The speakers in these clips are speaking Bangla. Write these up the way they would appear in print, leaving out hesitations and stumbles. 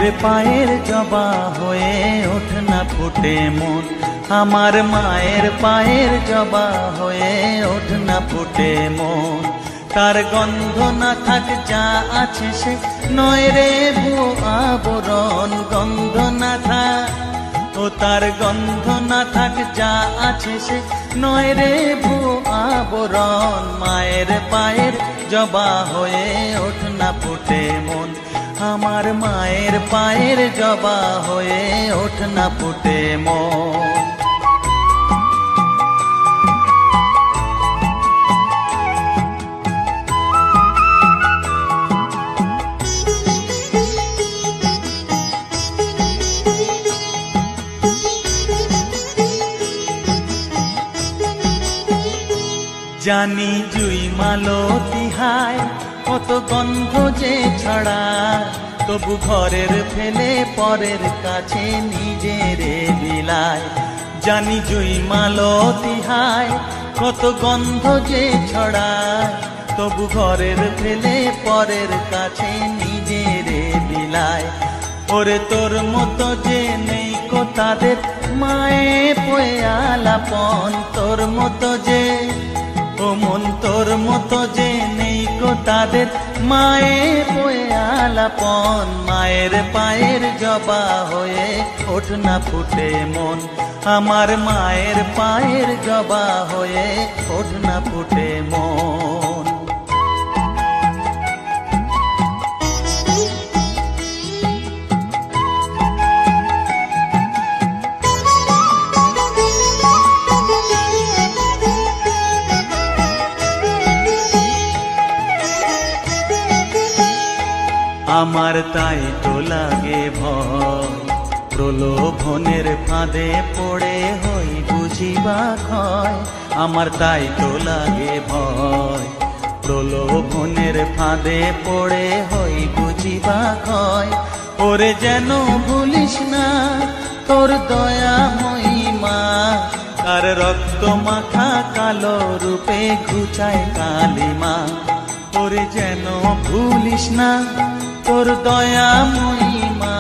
মায়ের পায়ের জবা হয়ে ওঠ না ফুটে মন, আমার মায়ের পায়ের জবা হয়ে ওঠ না ফুটে মন। তার গন্ধ না থাক যা আছে সে নয় রে ভুয়ো আবরণ, গন্ধ না থাক ও তার গন্ধ না থাক যা আছে সে নয় রে ভুয়ো আবরণ। মায়ের পায়ের জবা হয়ে ওঠ না ফুটে মন, আমার মায়ের পায়ের জবা হয়ে ওঠ না ফুটে মন। জানি জুই মালতী হায় কত গন্ধ যে ছড়ায়, তবু ঘরের ফেলে পরের কাছে নিজেরে বিলায়। জানি জুই মালতী হায় কত গন্ধ যে ছড়ায়, তবু ঘরের ফেলে পরের কাছে নিজেরে বিলায়। ওরে তোর মতো যে নেই কো তাদের মায়ে পয়ে আলাপন, তোর মতো যে ও মন তোর মতো যে নেই কো তাদের মায়ে পয়ে আলাপন। মায়ের পায়ের জবা হয়ে ওঠ না ফুটে মন, আমার মায়ের পায়ের জবা হয়ে ওঠ না ফুটে মন। আমার তাই তো লাগে ভয়, প্রলোভনের ফাঁদে পড়ে হই বুঝিবা ক্ষয়। আমার তাই তো লাগে ভয়, প্রলোভনের ফাঁদে পড়ে হই বুঝিবা ক্ষয়। ওরে যেন ভুলিস না তোর দয়া মহিমা, তার রক্ত মাখা কালো রূপে ঘুচায় কালিমা। ওরে যেন ভুলিস না তোর দয়া মহিমা,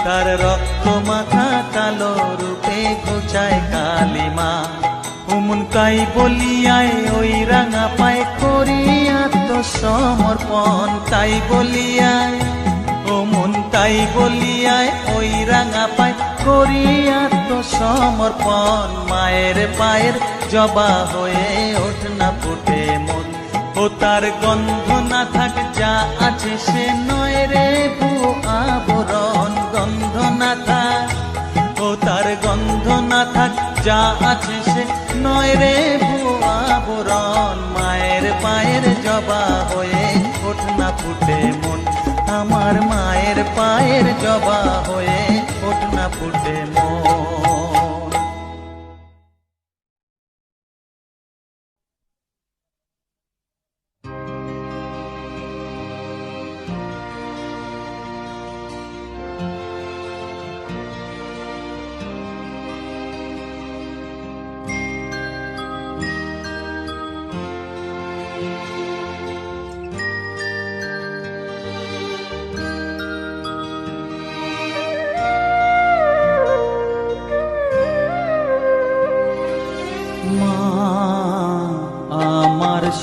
তার রক্ত মাখা কালো রূপে ঘুচায় কালিমা। উমন তাই বলিয়ায় ওই রাঙা পায় করি আত্মসমর্পণ, তাই বলিয়ায় ও মন তাই বলিয়ায় ওই রাঙা পায় করি আত্মসমর্পণ। মায়ের পায়ের জবা হয়ে ওঠ না ফুটে মন, ও তার গন্ধ না থাক যা আছে সে নয় রে ভুয়ো আবরণ, গন্ধ না থাক ও তার গন্ধ না থাক যা আছে সে নয় রে ভুয়ো আবরণ। মায়ের পায়ের জবা হয়ে ওঠ না ফুটে মন, আমার মায়ের পায়ের জবা হয়ে ওঠ না ফুটে মন।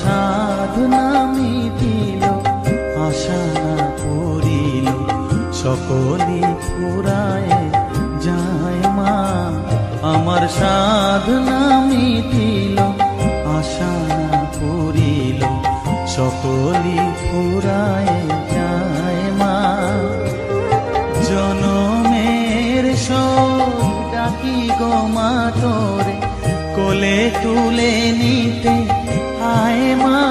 সাধনা মিটিল আশা না পুরিল সকলে ফুরায় যায় মা, আমার সাধনা মিটিল আশা না পুরিল সকলে ফুরায় যায় মা। জনমের শোক ডাকি গো মা তোরে কোলে তুলে নিতে আয় মা,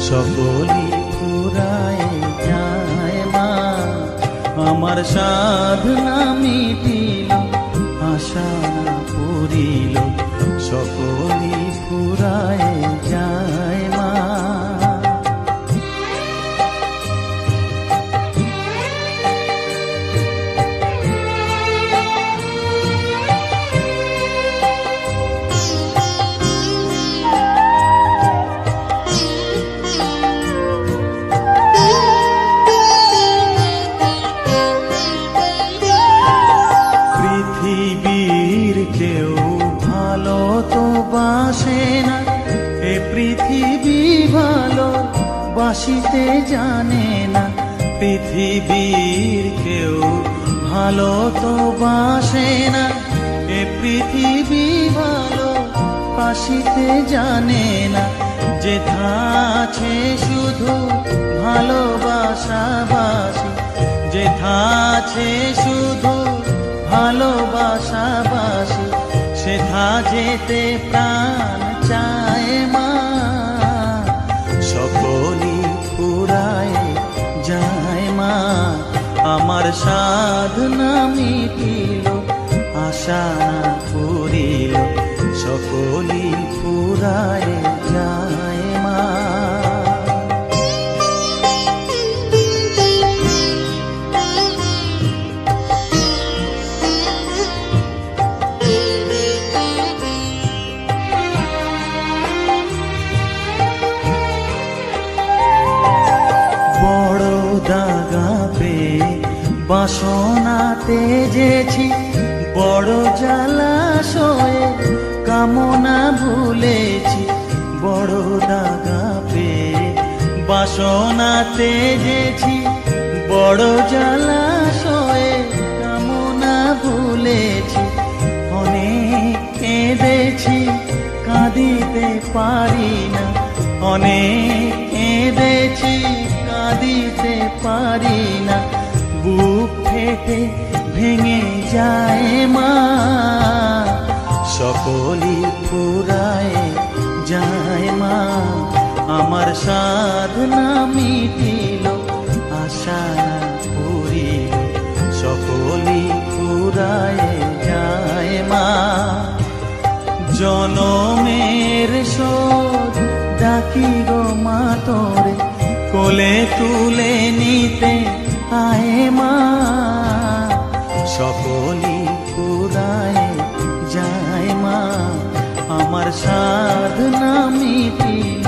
সকলি ফুরায় যায় মা, আমার সাধনা মিটিল আশা না পুরিল সকলি ফুরায় যায় মা। ভালো বাসিতে জানে না, পৃথিবীর কেউ ভালো তো বাসে না। এ পৃথিবী ভালো বাসিতে জানে না, যেথা আছে শুধু ভালোবাসাবাসি, যেথা আছে শুধু ভালোবাসাবাসি, সেথা যেতে প্রাণ চায় মা। সকলই ফুরায় যায় মা, আমার সাধনা মিটিল, আশা পুরিল, সকলই ফুরায় যায় মা। দাগা পেয়ে বাসনাতে যেছি, বড় জলাশয়ে কামনা ভুলেছি। বড় দাগা পেয়ে বাসনাতে যেছি, বড় জলাশয়ে কামনা ভুলেছি। অনেক কেঁদেছি কাঁদিতে পারি না, অনেক কেঁদেছি কাঁদিতে পারি না, বুক ফেটে ভেঙে যায় মা। সকলই ফুরায় যায় মা, আমার সাধনা মিটিল, আশা পুরিল, সকলই ফুরায় যায় মা। জনমের শোধ ডাকি গো মা তোরে, কোলে তুলে নিতে আয় মা। সকলই ফুরায় যায় মা, আমার সাধনা মিটিল,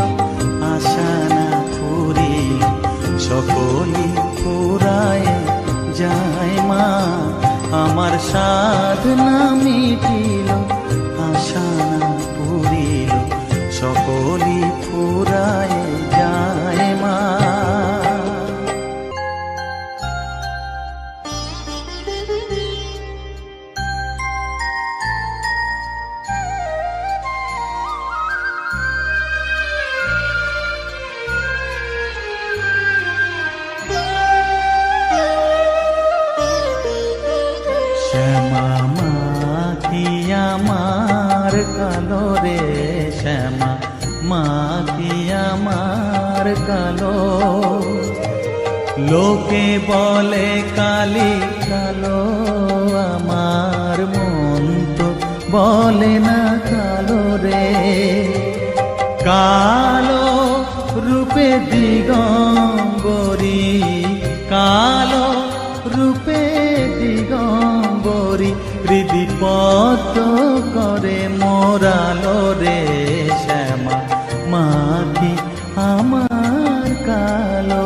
আশা না পুরিল, সকলই ফুরায় যায় মা। আমার সাধনা মিটিল, আশা না পুরিল, সকলই ফুরায় যায় মা। শ্যামা মা কি আমার কালো রে, শ্যামা মা কি আমার কালো। লোকে বলে কালি কালো, আমার মন তো বলে না কালো রে। কালো রূপে দিগম্বরী, কালো রূপে দিগম্বরী, হৃদিপত করে মোরালো রে। শ্যামা মা কি আমার কালো।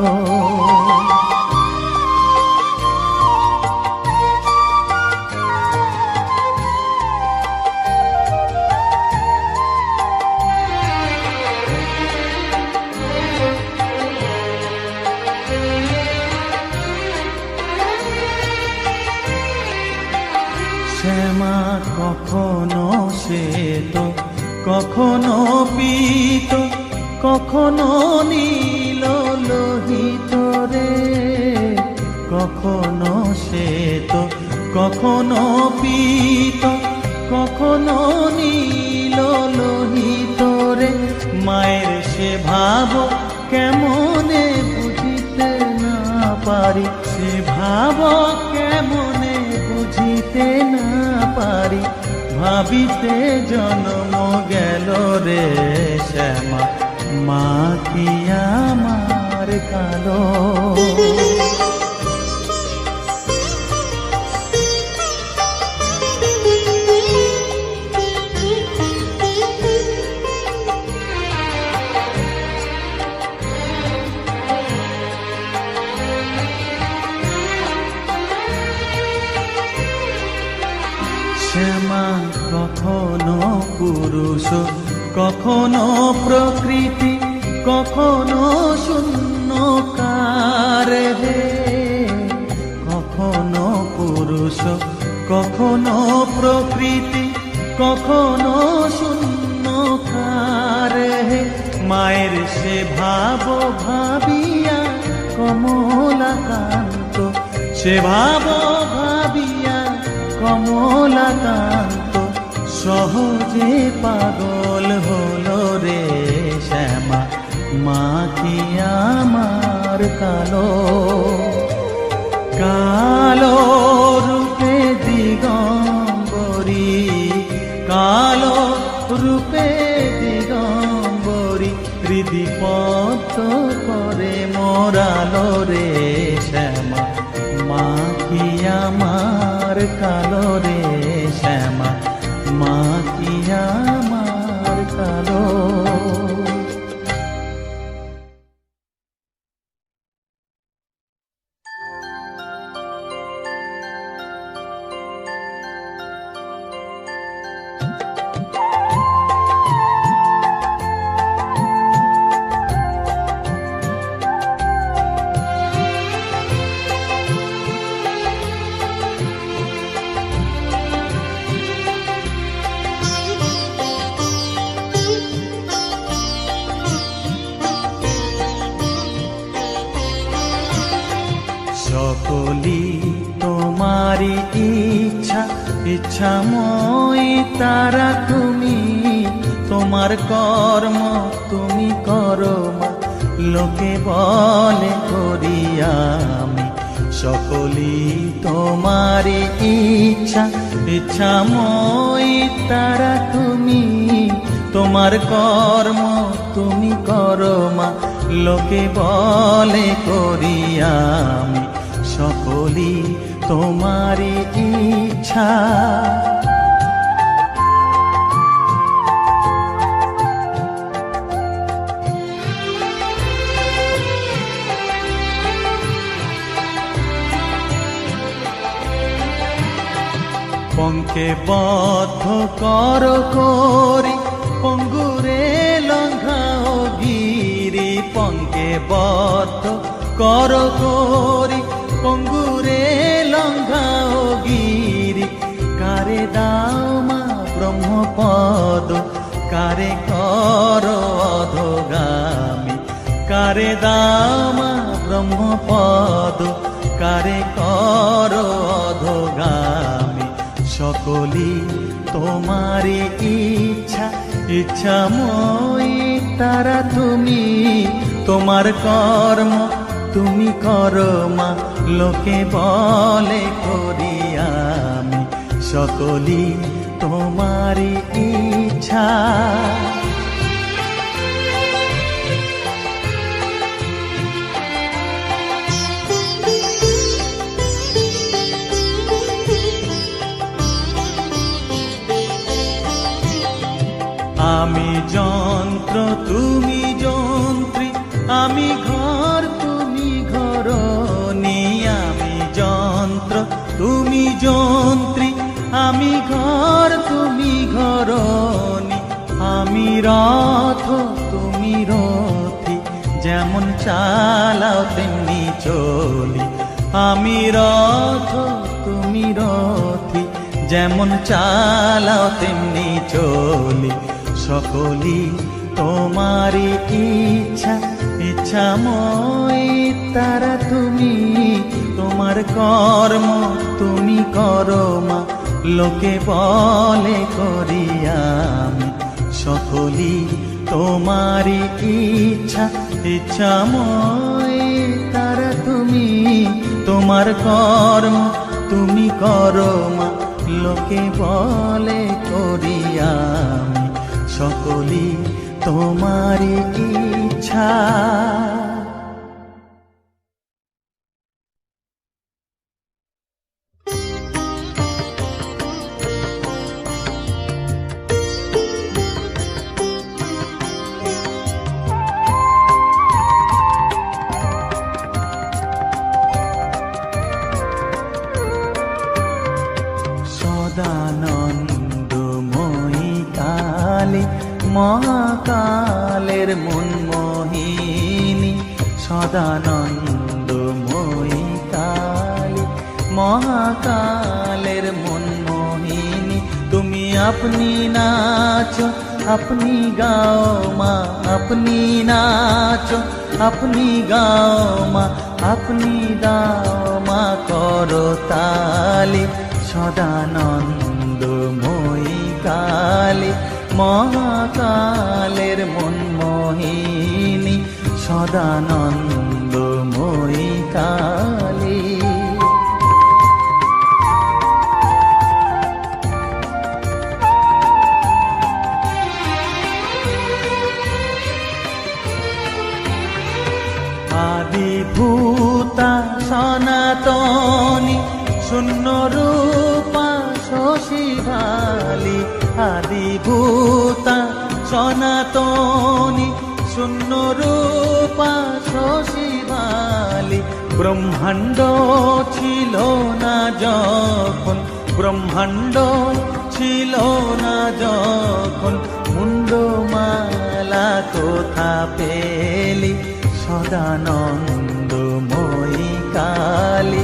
শ্যামা কখনো শ্বেত, কখনো পীত, কখনো নীল লোহিত রে। কখনো শ্বেত, কখনো পীত, কখনো নীল লোহিত রে। মায়ের সে ভাব কেমনে বুঝিতে না পারি, সে ভাব কেমনে বুঝিতে না পারি, ভাবিতে জন্ম গেল রে। শ্যামা মা কি আমার কালো। শ্যামা কখনো পুরুষ, কখনো প্রকৃতি, কখনো শূন্যকার হে, কখনো পুরুষ, কখনো প্রকৃতি, কখনো শূন্যকার হে। মায়ের সে ভাব ভাবিয়া কমলাকান্ত, সে ভাব ভাবিয়া কমলাকান্ত সহজে পাগল হলো রে শ্যামা। মা কি আমার কালো, কালো রূপে দিগম্বরী, কালো রূপে দিগম্বরী হৃদি পদ্ম করে মোরালো রে শ্যামা। মা কি আমার কালো রে শ্যামা, মা কি আমার কালো। সকলি তোমারি ইচ্ছা, ইচ্ছাময়ী তারা তুমি। তোমার কর্ম তুমি করো মা, লোকে বলে করি আমি। সকলি তোমারি ইচ্ছা, ইচ্ছাময়ী তারা তুমি। তোমার কর্ম তুমি করো মা, লোকে বলে করি আমি। সকলি তোমারি ইচ্ছা। পঙ্কে বদ্ধ কর করি, পঙ্গুরে লঙ্ঘাও গিরি। পঙ্কে বদ্ধ কর করি, পঙ্গুরে লঙ্ঘাও গিরি। কারে দাও মা ব্রহ্মপদ, কারে কর অধোগামী। কারে দাও মা ব্রহ্মপদ, কারে কর অধোগামী। সকলি তোমারি ইচ্ছা, ইচ্ছাময়ী তারা তুমি। তোমার কর্ম তুমি করো মা, লোকে বলে করি আমি। সকলি তোমারি ইচ্ছা। আমি যন্ত্র তুমি যন্ত্রী, আমি ঘর তুমি ঘরণী। আমি যন্ত্র তুমি যন্ত্রী, আমি ঘর তুমি ঘরণী। আমি রথ তুমি রথী, যেমন চালাও তেমনি চলি। আমি রথ তুমি রথী, যেমন চালাও তেমনি চলি। সকলি তোমারি ইচ্ছা, ইচ্ছাময়ী তারা তুমি। তোমার কর্ম তুমি করো মা, লোকে বলে করি আমি। সকলি তোমারি ইচ্ছা, ইচ্ছাময়ী তারা তুমি। তোমার কর্ম তুমি করো মা, লোকে বলে করি আমি। সকলি তোমারি ইচ্ছা। সদানন্দময়ী কালী, মহাকালের মনমোহী সদানন্দময়ী কালী, মহাকালের মনমোহিনী। তুমি আপনি নাচো, আপনি গাও মা, আপনি নাচো, আপনি গাও মা, আপনি দাও মা করতালি। সদানন্দময়ী কালী, মহাকালের মনমোহিনী, সদানন্দময়ী কালী। আদিভূতা সনাতনী, শূন্য রূপা শশী ভালি। আদিভূতা সনাতনী, শূন্য রূপা শশী ভালি। ব্রহ্মাণ্ড ছিল না যখন, ব্রহ্মাণ্ড ছিল না যখন, মুন্ডমালা কোথা পেলি। সদানন্দময়ী কালী,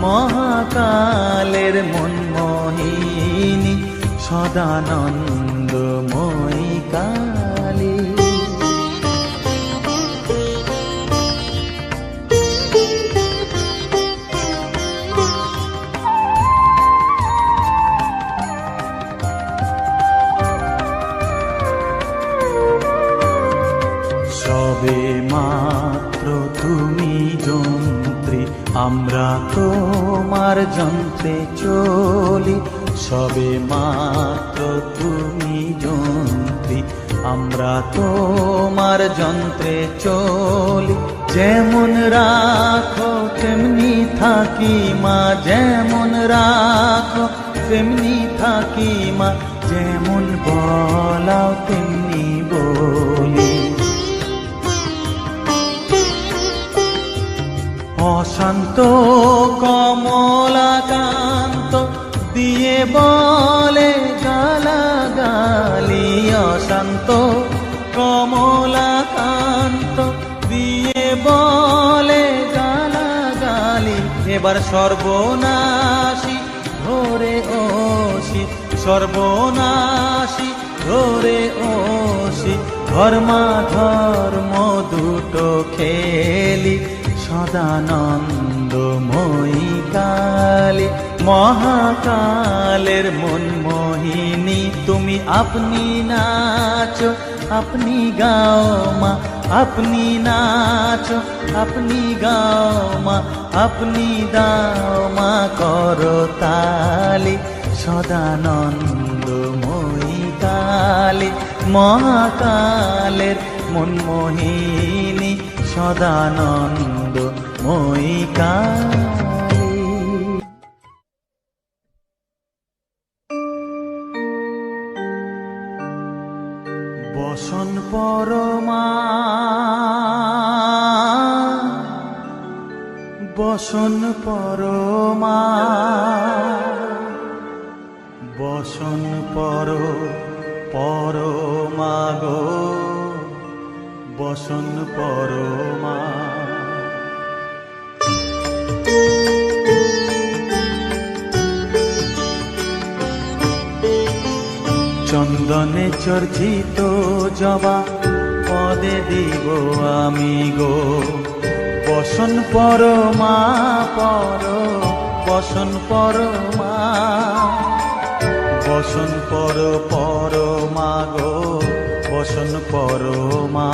মহাকালের মনমোহিনী, সদানন্দময়ী কালী। সবে মাত্র তুমি যন্ত্রী, আমরা তোমার যন্ত্রে চলি। সবে মাত্র তুমি যন্ত্রী, আমরা তোমার যন্ত্রে চলি। যেমন রাখো তেমনি থাকি মা, যেমন রাখো তেমনি থাকি মা, যেমন বলাও তেমনি বলি। অশান্ত কমলাকান্ত দিয়ে বলে গালাগালি। অশান্ত কমলাকান্ত দিয়ে বলে গালাগালি। এবার সর্বনাশী ধরে ওসি, সর্বনাশী ধরে ওসি, ধর্মা ধর্ম দুটো খেলি। সদানন্দময়ী কালী, মহাকালের মনমোহিনী। তুমি আপনি নাচো, আপনি গাও মা, আপনি নাচো, আপনি গাও মা, আপনি দাও মা করতালি। সদানন্দময়ী কালী, মহাকালের মনমোহিনী, সদানন্দময়ী কালী। বসন পরমা, বসন পরমা, বসন পরমা গো, বসন পরমা। চন্দনে চর্চিত জবা পদে দিব আমি গো, বসন পরমা পর, বসন পরমা, বসন পরমা গো, বসন পরমা।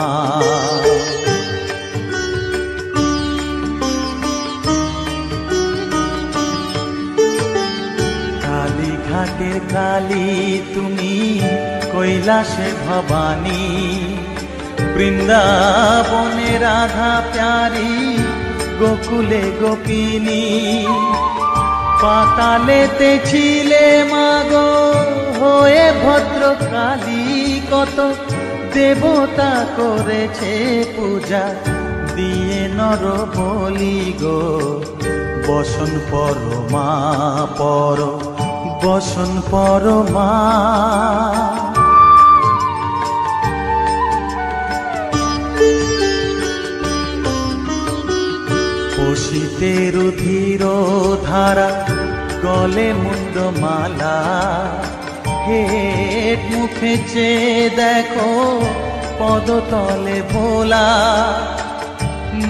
কালীঘাটের কালী তুমি, কৈলাসে ভবানী, বৃন্দাবনে রাধা প্যারি, গোকুলে গোপিনী। পাতালেতে ছিলে মাগো হয়ে ভদ্রকালী, কত দেবতা করেছে পূজা দিয়ে নর বলি গো, বসন পরমা পর, বসন পরমা। শীতের ধীর ধারা গলে মুন্ডমালা হেট মুখে চেয়ে দেখো পদতলে ভোলা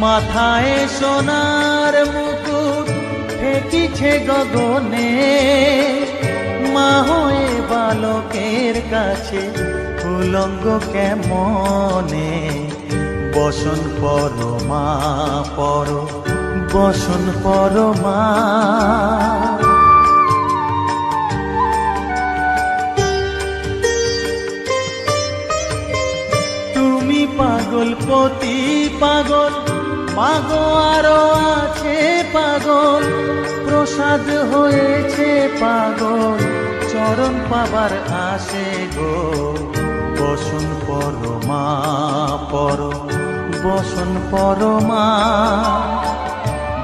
মাথায় সোনার মুকুট ঠেকিছে গগনে মা হয়ে বালকের কাছে উলঙ্গ কেমনে বসন পরমা পর বসন পরমা তুমি পাগল পতি পাগল মাগো আরো আছে পাগল প্রসাদ হয়েছে পাগল চরণ পাবার আসে গো বসন পরমা পর বসন পরমা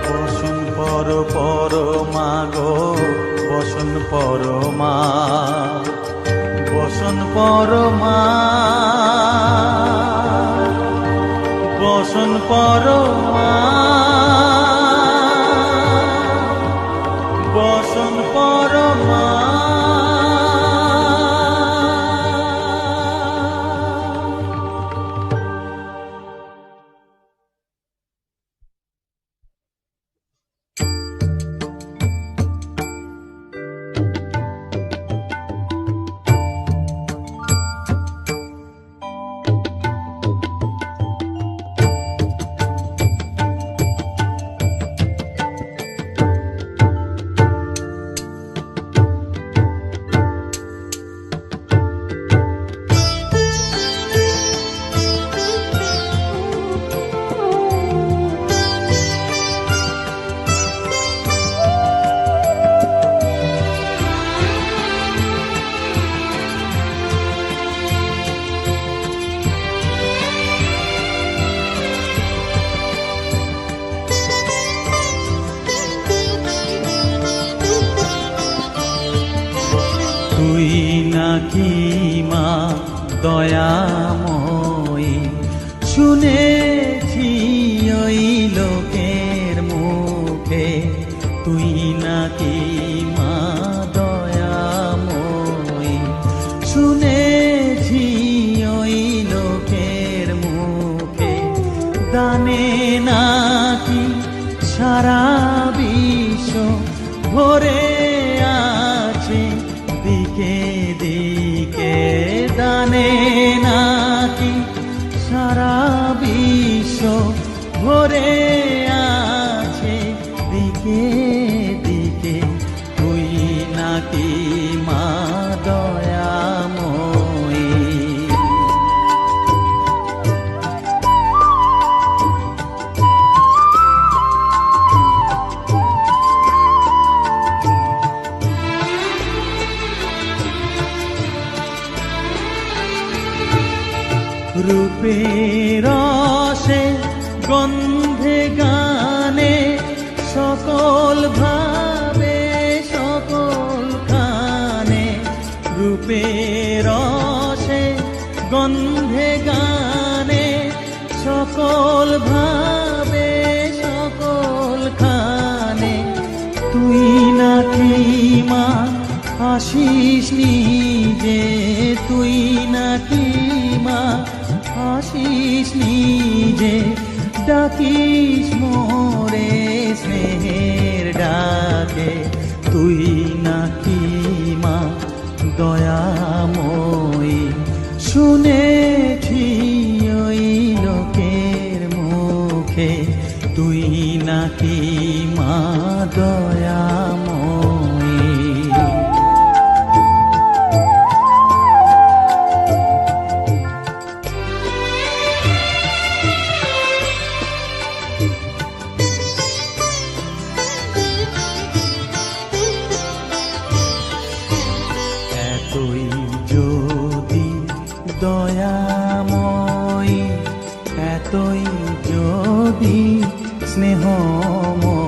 বসন পরমা গো বসন পরমা বসন পরমা বসন পরমা বসন পরমা তুই নাকি মা দয়াময়ী শুনেছি ওই লোকের মুখে তুই নাকি মা দয়াময়ী শুনেছি ওই লোকের মুখে দানে নাকি সারা বিশ্ব ভরে আছে দিকে দিকে দানে নাকি সারা বিশ্ব ভরে আছে দিকে দিকে তুই নাকি মা দয়াময়ী রূপের রসে গন্ধে গানে সকল ভাবে সকল খানে রূপের রসে গন্ধে গানে সকল ভাবে সকল খানে তুই নাকি মা আসিস নিজে তুই নাকি মা আসিস নিজে ডাকিস মোরে স্নেহের ডাকে তুই নাকি মা দয়াময়ী শুনেছি ওই লোকের মুখে তুই নাকি মা দয়াময়ী এতই যদি দয়াময়ী এতই যদি স্নেহময়ী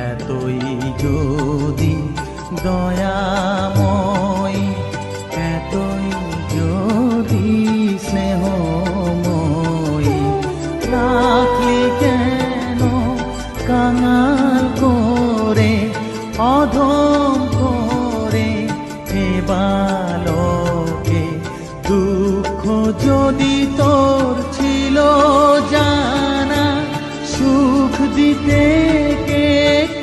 এতই যদি দয়াময়ী এতই যদি স্নেহময়ী রাখলি কেন দিতে কে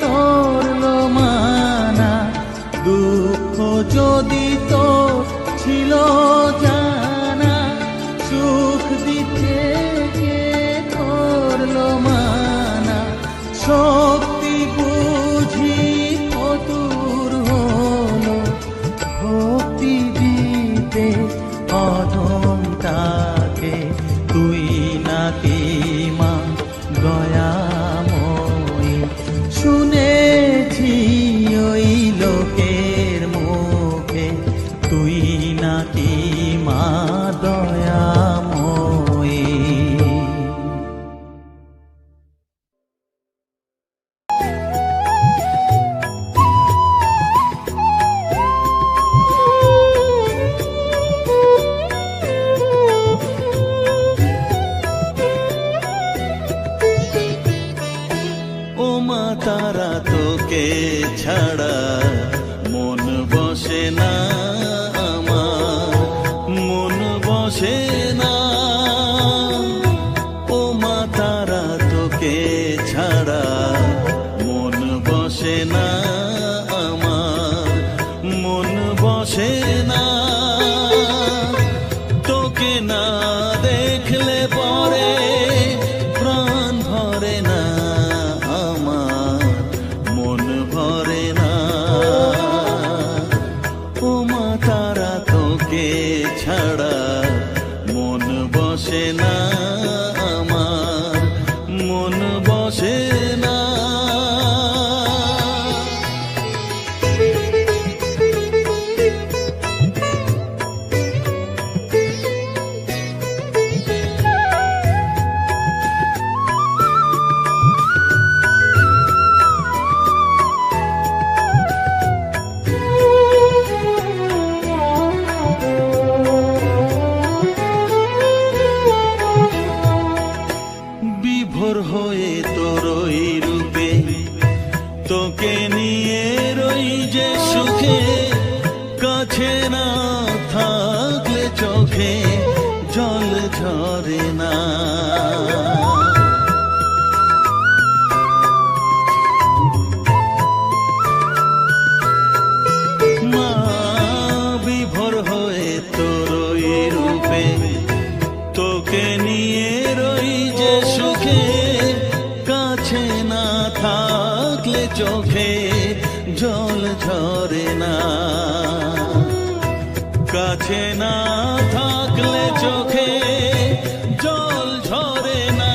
করলো মানা, দুঃখ যদি তো ছিল জানা, সুখ দিতে কে করলো মানা, শক্তি বুঝি কতুর হলো, ভক্তি দিতে অধমটাকে, তুই নাকি মা দয়াময়ী, শুনেছি ওই লোকের মুখে, তুই নাকি মা দয়াময়ী। ও মা তারা, তোকে ছাড়া মন বসে না আমার, মন বসে না। ও মা তারা, তোকে ছাড়া মন বসে না আমার, মন বসে না। তোকে না দেখলে পরে প্রাণ ভরে না আমার, মন ভরে না। ও মা তারা, তোকে ছাড়া মন বসে না আমার, মন বসে না। বিভোর হয়ে তোরই রূপে, তোকে নিয়ে রই যে সুখে, কাছে না থাকলে চোখে জল ঝরে না। মা বিভোর হয়ে তোরই রূপে, তোকে নিয়ে রই যে সুখে, কাছে না থাকলে চোখে জল ঝরে না। কাছে না থাকলে চোখে জল ঝরে না,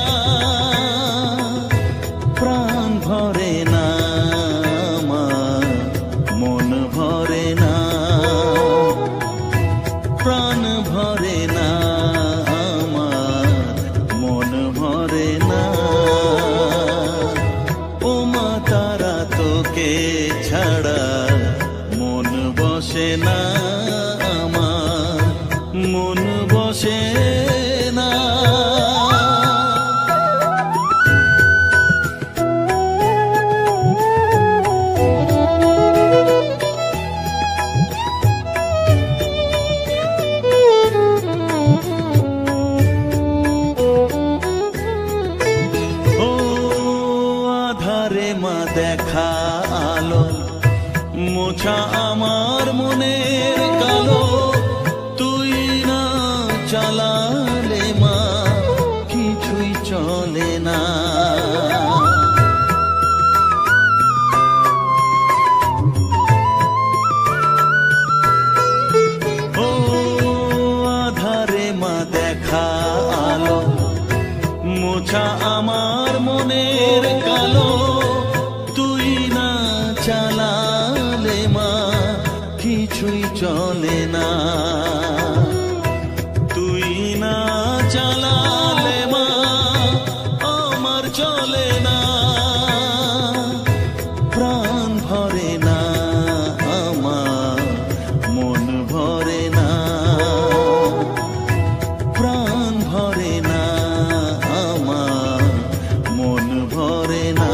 প্রাণ ভরে না আমার, মন ভরে না, প্রাণ ভরে না আমার, মন ভরে না। ও মা তারা, তোকে ছাড়া মন বসে না আমার, মন বসে না। ও আধারে মা দেখা আলো, মোছা আমার মনের কালো, তুই না চালালে মা কিছুই চলে না। ও আধারে মা দেখা আলো, মোছা আমার মনের কালো, তুই না চালালে মা কিছুই চলে না। তুই না চালালে মা আমার চলে না, প্রাণ ভরে না আমার, মন ভরে না, প্রাণ ভরে না আমার, মন ভরে না।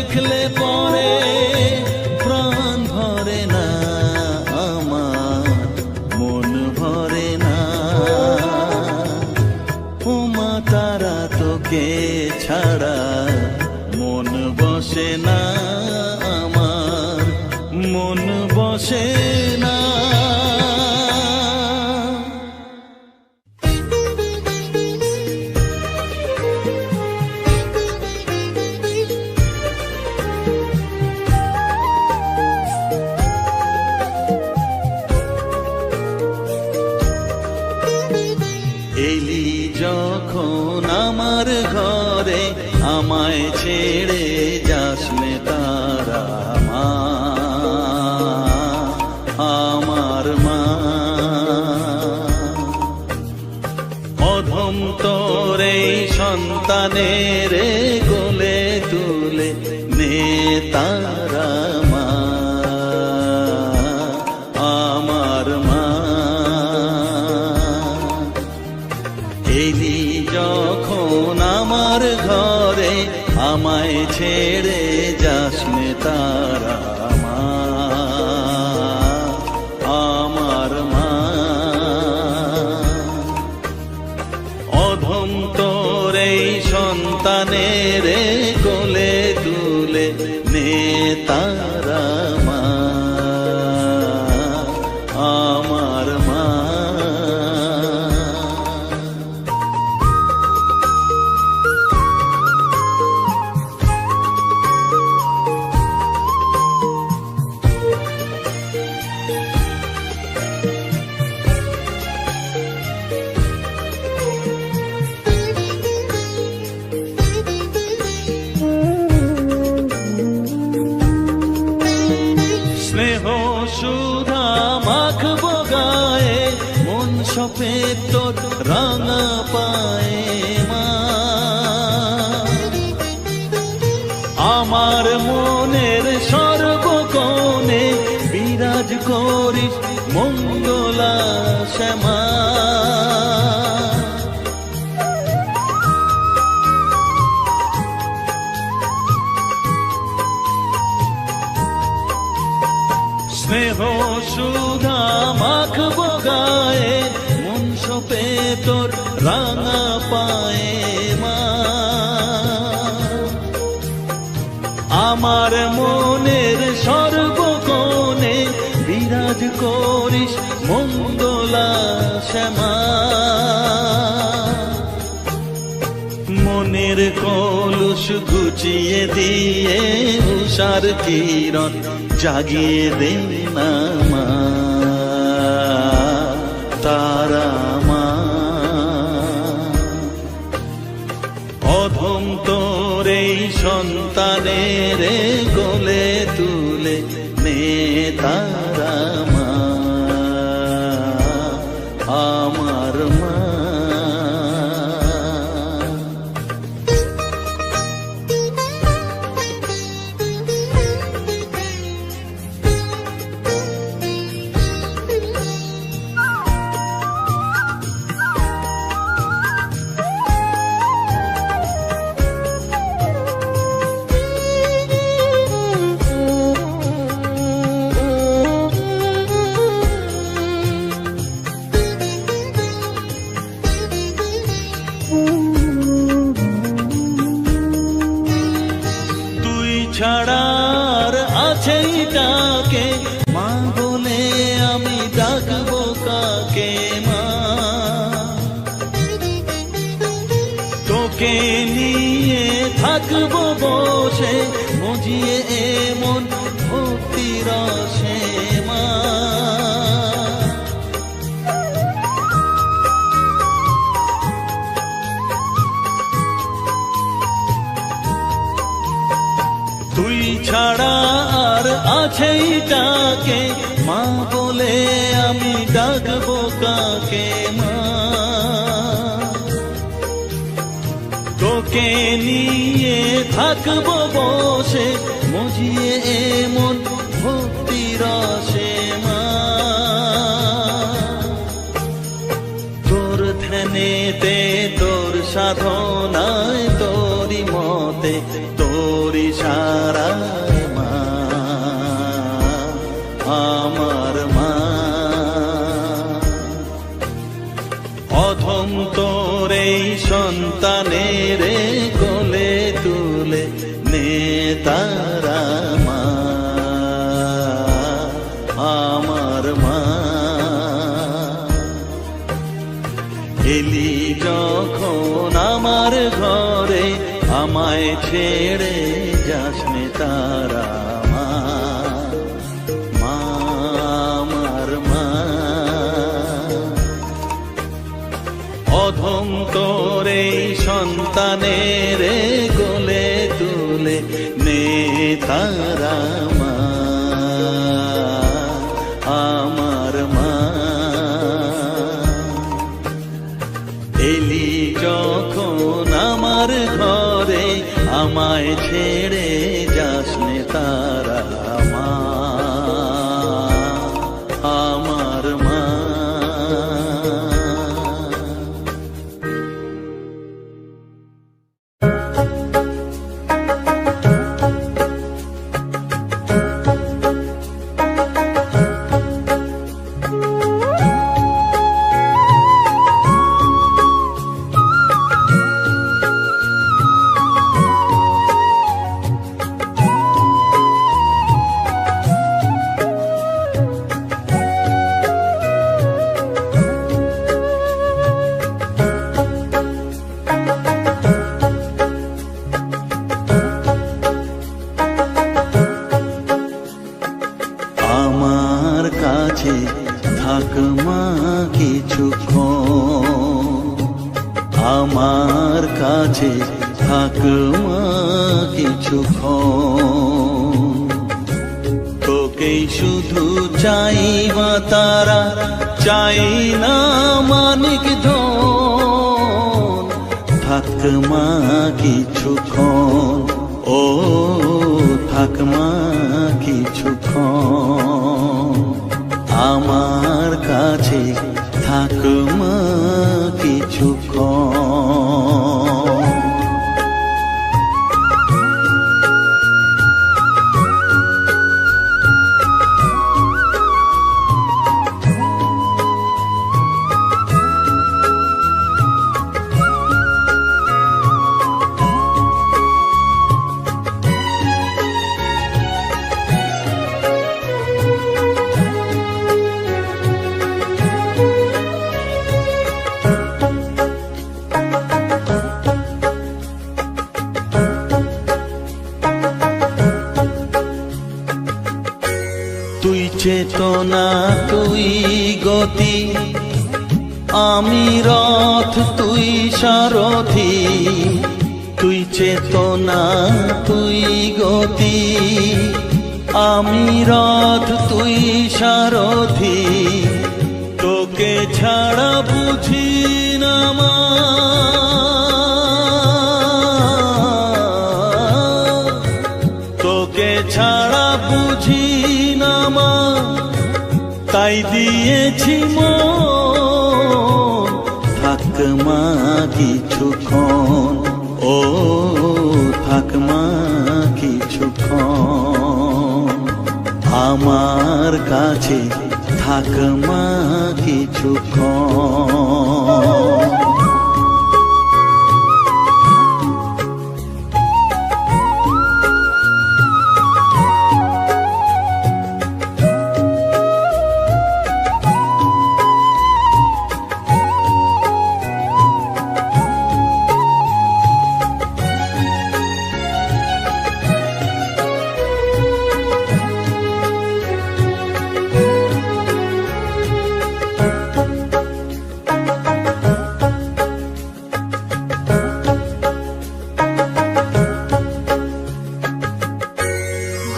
দেখলে পরে প্রাণ ভরে না আমার, মন ভরে না। ওমা তারা তোকে ছাড়া মন বসে না আমার, মন বসে না। এলি যখন আমার ঘরে, আমায় ছেড়ে যাস নে তারা মা, আমার মা। অধম তোর এই সন্তানের কোলে তুলে নে তারা মা, আমার মা। এলি যখন আমার ঘরে, আমায় ছেড়ে যাস নে তারা মা, আমার মা। অধম তোর এই সন্তানের কোলে তুলে নে তারা মা, আমার মা। স্নেহ সুধা মাখবো গায়ে, মন সফেদ তোর রাঙা পায়ে মা। আমার মনের সর্বকোণে বিরাজ করিস মঙ্গলা শ্যামা। স্নেহ সুধা মাখবো গায়ে, মন সপে তোর রাঙা পায়ে মা। আমার মনের সর্বকোণে বিরাজ করিস মঙ্গলা শ্যামা। মনের কলুষ ঘুচিয়ে দিয়ে উষার কিরণ জাগিয়ে দে না মা, তারা মা। অধম তোর এই সন্তানের কোলে তুলে নে তারা মা, আমার মা। ছাড়ার আছেই ডাকে মা বলে আমি ডাকবো কাকে মা। তোকে নিয়ে থাকবো বসে মজিয়ে এমন ভক্তি রসে মা। তুই ছাড়া আর আছেই ডাকে মা বলে আমি ডাকবো কাকে মা। তোকে নিয়ে থাকবো বসে মজিয়ে এমন ভক্তি রসে মা। তোর ধ্যানেতে তোর সাধনায় তোরি মতে তোরি সারা সন্তানের কোলে তুলে নে তারা মা, আমার মা। এলি যখন আমার ঘরে আমায় ছেড়ে যাস নে তারা মা, মা আমার মা। অধম তোরে সন্তানের কোলে তুলে নে তারা মা, আমার মা। এলি যখন আমার ঘরে আমায় ছেড়ে যাস নে তারা মা, আমার মা। আমার কাছে থাক মা কিছুক্ষণ, আমার কাছে থাক মা কিছুক্ষণ। তোকেই শুধু চাই মা তারা, চাই না মানিক ধন। থাক মা কিছুক্ষণ, ও থাক মা কিছুক্ষণ। আমার কাছে থাক মা কিছুক্ষণ। তুই চেতনা, তুই গতি, আমি রথ, তুই সারথি। তুই চেতনা, তুই গতি, আমি রথ, তুই সারথি। তোকে ছাড়া বুঝি না মা, তোকে ছাড়া বুঝি না মা। তাই দিয়েছি মন, থাক মা কিছুক্ষণ, ও থাক মা কিছুক্ষণ। আমার কাছে থাক মা কিছুক্ষণ।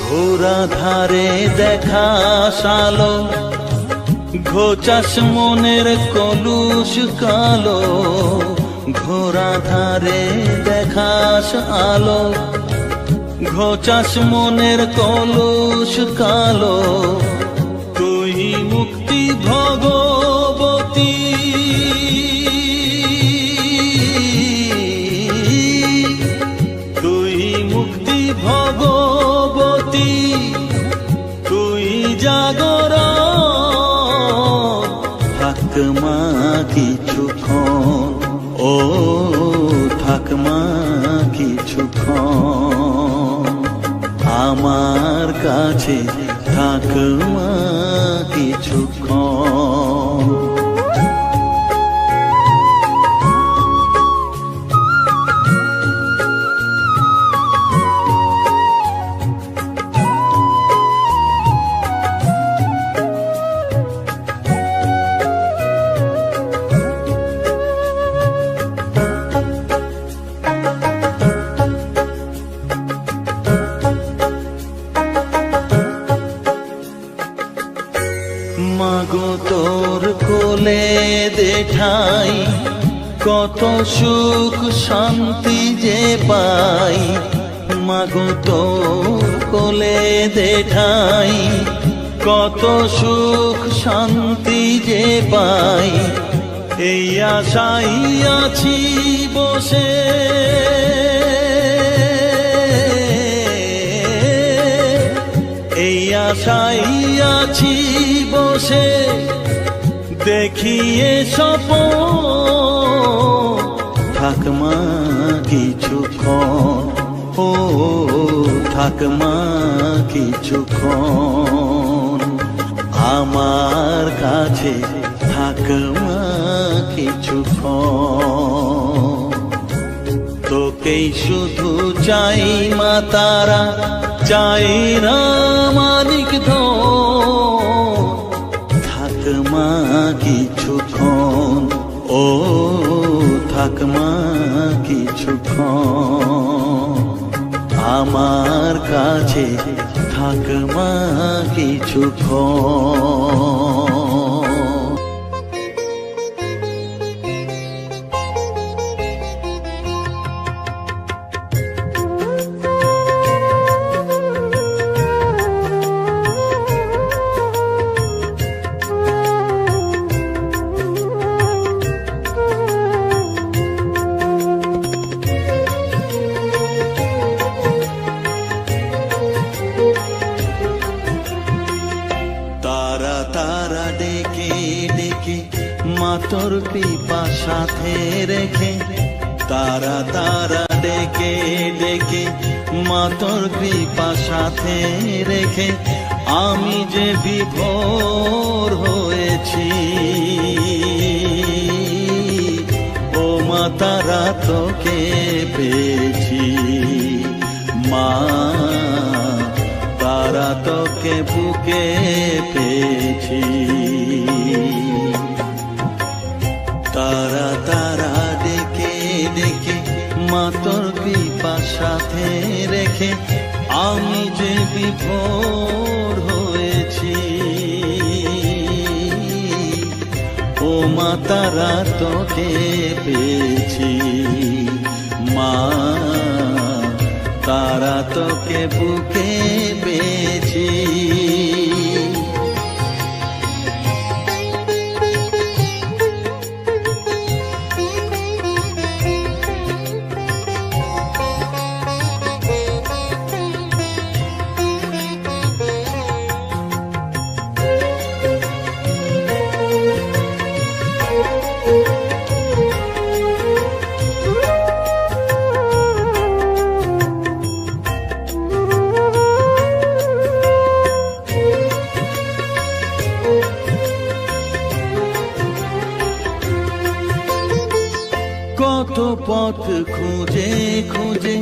ঘোরা ধারে দেখা সালো, ঘোচাস মনের কলুষ কালো। ঘোরা ধারে দেখাস আলো, ঘোচাস মনের কলুষ কালো। তুই মুক্তি ভগবতী, তুই মুক্তি ভগবতী। তুই জাগরণ, থাক মা কিছুক্ষণ, ও আমার কাছে থাক মা কিছুক্ষণ। মাগো তোর কোলে দেঠাই কত সুখ শান্তি যে পাই, মাগো তোর কোলে দেঠাই কত সুখ শান্তি যে পাই। এই আশাই আছি বসে, এই আশাই আছি বসে, দেখিয়ে স্বপন থাক মা কিছুক্ষণ, ও থাক মা কিছুক্ষণ। আমার কাছে থাক মা কিছুক্ষণ। তোকেই শুধু চাই মা তারা, চাই না মানিক ধন, থাক মা কিছুক্ষণ, ও থাক মা কিছুক্ষণ। আমার কাছে থাক মা কিছুক্ষণ। তারা তারা ডেকে ডেকে মা তোর কৃপা সাথে রেখে, তারা তারা ডেকে ডেকে মা তোর কৃপা সাথে রেখে, আমি যে বিভোর হয়েছি। ও মা তারা তোকে পেয়েছি, মা তারা তোকে বুকে পেয়েছি। তারা তারা ডেকে ডেকে মা তোর কৃপা সাথে রেখে, আমি যে বিভোর হয়েছি। ও মা তারা তোকে পেয়েছি, মা তারা তোকে বুকে পেয়েছি। কত পথ খুঁজে খুঁজে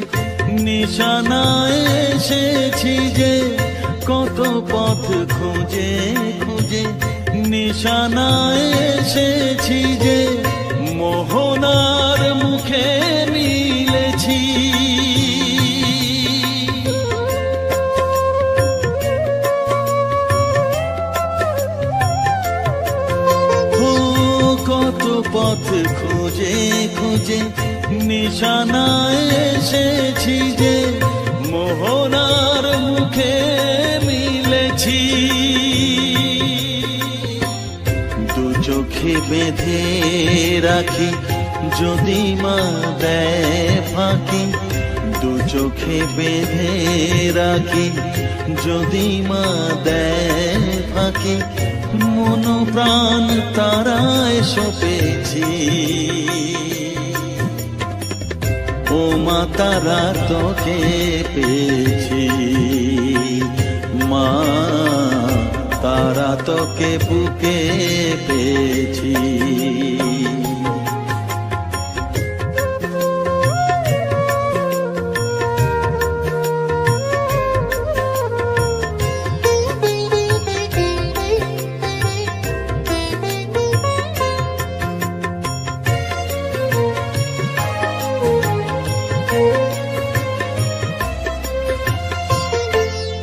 নিশানায় এসেছি যে, কত পথ খুঁজে খুঁজে নিশানায় এসেছি যে, মোহনার মুখে মিলেছি। কত পথ খুঁজে খুঁজে নিশানায় এসেছি যে, মোহনার মুখে মিলেছি। দু চোখে বেঁধে রাখি যদি মা দেয় ফাঁকি, দু চোখে বেঁধে রাখি যদি মা দেয় ফাঁকি, মন প্রাণ তারায় সপেছি। ও মা তারা তোকে পেয়েছি। তোকে বুকে পেয়েছি।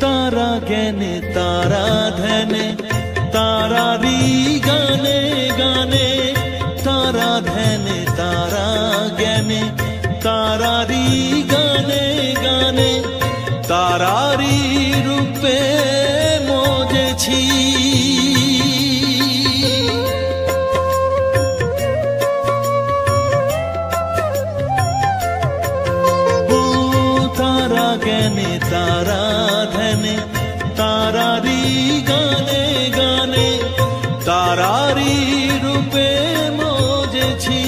তারা জ্ঞানে তারা ধ্যানে তারারি গানে গানে, তারা ধ্যানে তারা জ্ঞানে তারারি গানে গানে, তারারি রূপে মজেছি। ও তারা জ্ঞানে তারা ধ্যানে তারারি গানে গানে, তারারি রূপে মজেছি।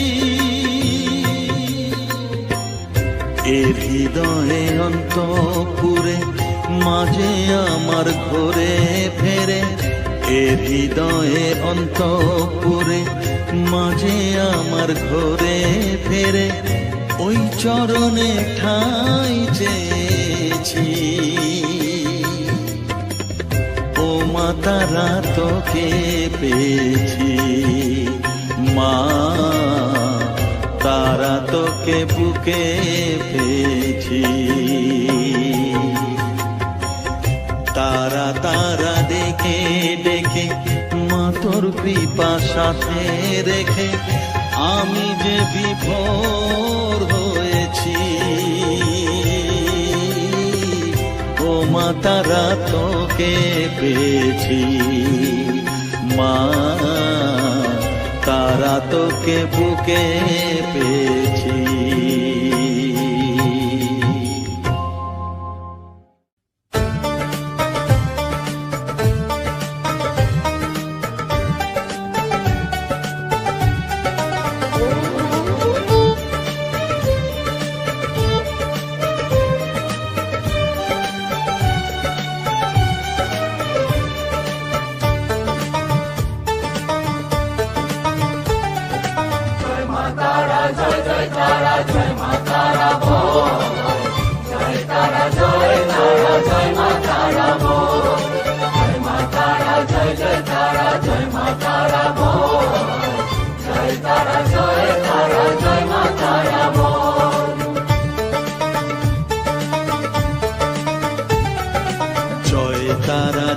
এর হৃদয়ে অন্তপুরে মাঝে আমার ঘরে ফেরে, এর হৃদয়ে অন্তপুরে মাঝে আমার ঘরে ফেরে, ওই চরণে ঠাঁই চেয়েছি। ও মা তারা তোকে পেয়েছি, মা তারা তোকে বুকে পেয়েছি। তারা তারা ডেকে ডেকে মা তোর কৃপা সাথে রেখে আমি যে বিভোর হয়েছি। ও মা তারা তোকে পেয়েছি, মা তারা তোকে বুকে পেয়েছি।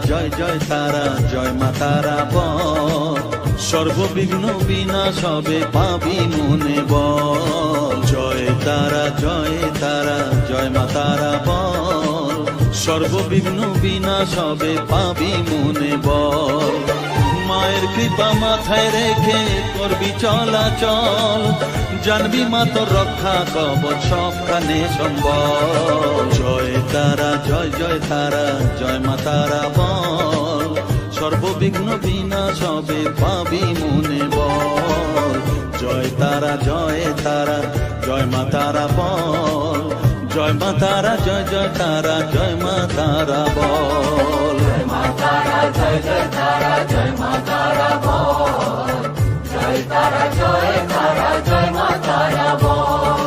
জয় জয় তারা জয় মা তারা বল, সর্ববিঘ্ন বিনাশ হবে পাবি মনে বল। জয় তারা জয় মা তারা বল, সর্ববিঘ্ন বিনাশ হবে পাবি মনে বল। মায়ের কৃপা মাথায় রেখে করবি চলাচল, জানবি মা তোর রক্ষা কবচ সবখানে সম্বল। জয় তারা জয় মা তারা বল, সর্ববিঘ্ন বিনাশ হবে পাবি মনে বল। জয় তারা জয় মা তারা বল, জয় মা তারা জয় মা তারা বল। জয় মা তারা জয় মা তারা বল, জয় তারা জয় মা তারা বল।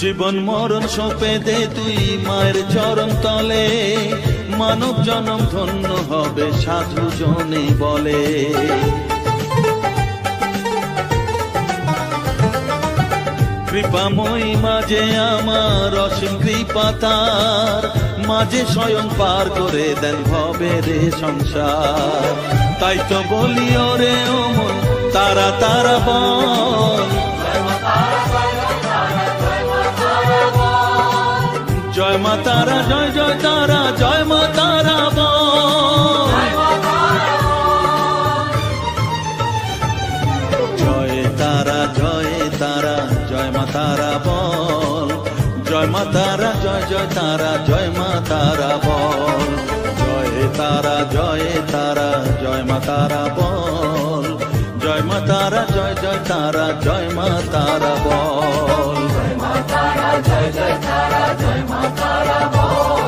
জীবন মরণ সঁপে দে তুই মায়ের চরণ তলে, মানব জনম ধন্য হবে সাধু জনে বলে। কৃপাময়ী মাঝে আমার অসীম কৃপা তার, মাঝে স্বয়ং পার করে দেন ভবের সংসার। তাই তো বলি ওরে ও মন তারা তারা বল, জয় মা তারা, জয় জয় তারা, জয় মা তারা বল। জয় তারা, জয় তারা, জয় মা তারা বল। জয় মা তারা, জয় জয় তারা, জয় মা তারা বল। জয় তারা, জয় তারা, জয় মা তারা বল। জয় মা তারা, জয় জয় তারা, জয় মা তারা বল। জয় মা তারা, জয় জয় তারা, জয় মা তারা বল।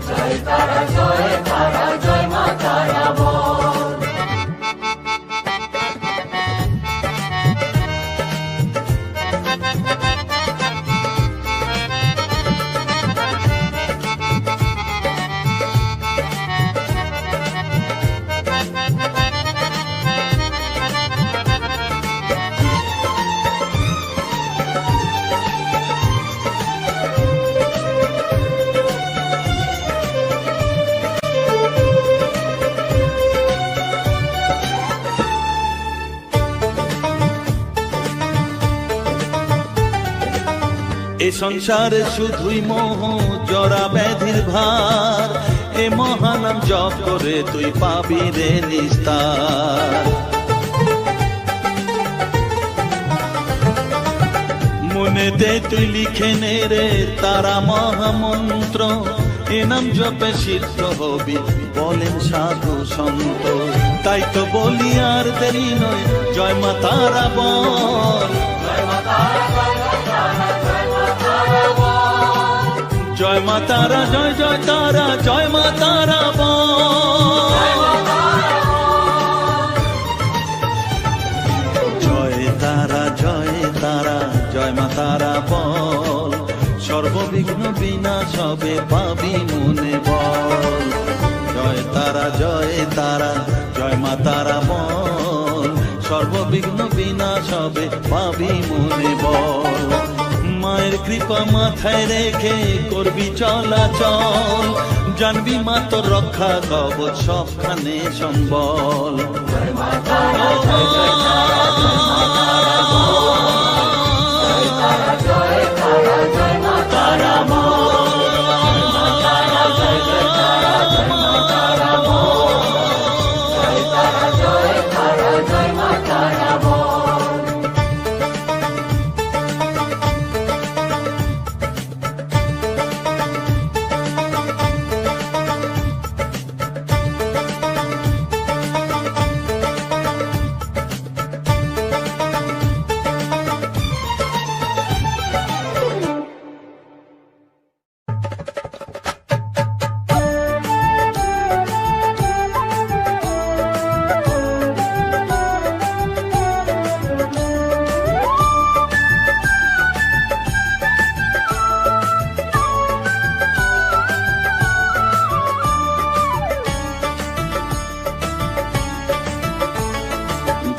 জয় তারা, জয় তারা, জয় মা তারা বল। এ সংসারে শুধুই মোহ জরা ব্যাধির ভার, এ মহানাম জপ করে তুই পাবি রে নিস্তার। মনে দে তুই লিখে নে রে তারা মহামন্ত্র, এ নাম জপে সিদ্ধ হবি বলেন সাধু সন্ত। তাই তো বলি আর দেরি নয়, জয় মা তারা বল। জয় মা তারা, জয় মা তারা, জয় মা তারা বল। জয় মা তারা, জয় জয় তারা, জয় মা তারা বল। জয় তারা, জয় তারা, জয় মা তারা বল। সর্ববিঘ্ন বিনাশ হবে পাবি মনে বল। জয় তারা, জয় তারা, জয় মা তারা বল। সর্ববিঘ্ন বিনাশ হবে পাবি মনে বল। মায়ের কৃপা মাথায় রেখে করবি চলাচল, জানবি মা তোর রক্ষা কবচ সবখানে সম্বল। জয় মা তারা, জয় জয় তারা, জয় মা তারা বল। জয় তারা, জয় তারা, জয় মা তারা বল। জয় মা তারা, জয় জয় তারা, জয় মা তারা বল। জয় তারা, জয় তারা, জয় মা তারা বল।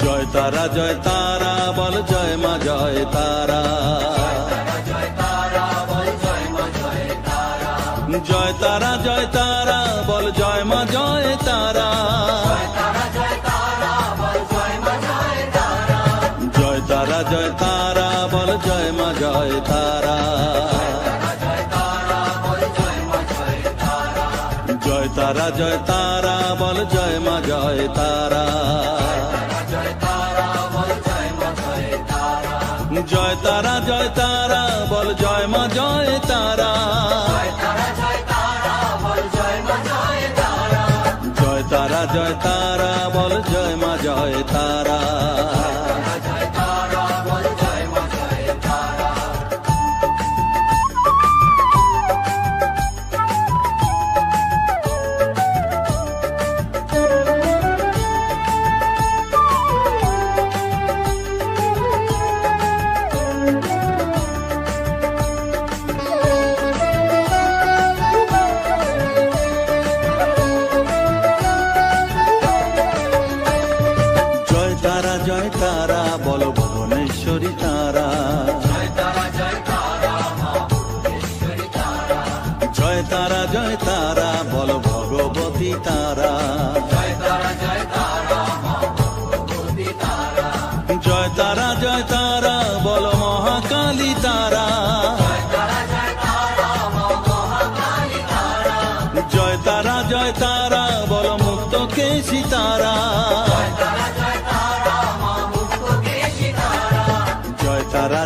জয় তারা, জয় তারা বল, জয় মা জয় তারা। জয় তারা বল, জয় মা জয় তারা। জয় তারা, জয় তারা বল, জয় মা জয় তারা। জয় তারা, জয় তারা বল, জয় মা জয় তারা। জয় তারা, জয় তারা বল, জয় মা জয় তারা। জয় তারা বল, জয় মা জয় তারা। জয় তারা, জয় তারা বল, জয় মা জয় তারা। জয় তারা বল, জয় মা জয় তারা। জয় তারা, জয় তারা বল, জয় মা জয় তারা। জয় তারা, জয় তারা বল, জয় মা জয় তারা। জয় তারা, জয় তারা বল, জয় মা জয় তারা। জয় তারা বল, জয় মা জয় তারা।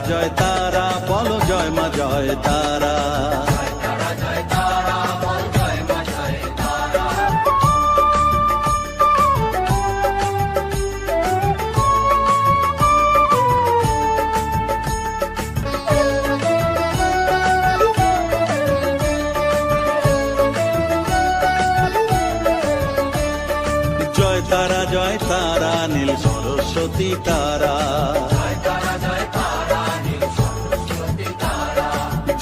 জয় তারা বলো জয় মা জয় তারা। জয় তারা নীল সরস্বতী তারা,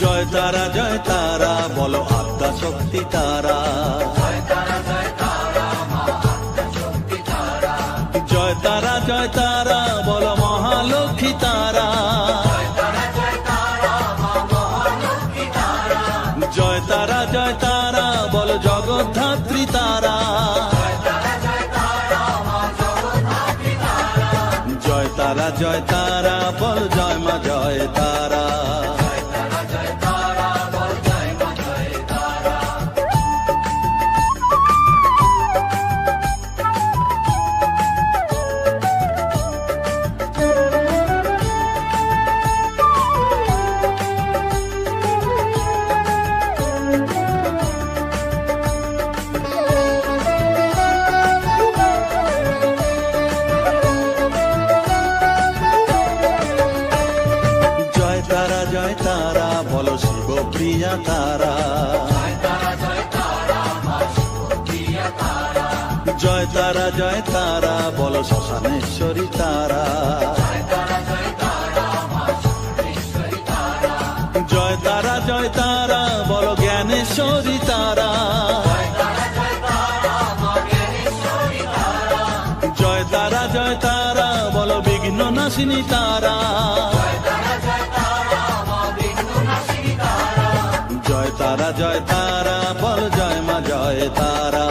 জয় তারা বলো আদ্যা শক্তি তারা, জয় তারা বলো মহালক্ষ্মী তারা, জয় তারা বলো জগদ্ধাত্রী তারা, জয় তারা বল জয় মা জয় তারা। জয় তারা বলো শিবপ্রিয়া তারা, জয় তারা বলো শ্মশানেশ্বরী তারা, জয় তারা বলো জ্ঞানেশ্বরী তারা, জয় তারা বলো বিঘ্ন নাশিনী তারা, জয় তারা বল জয় মা জয় তারা।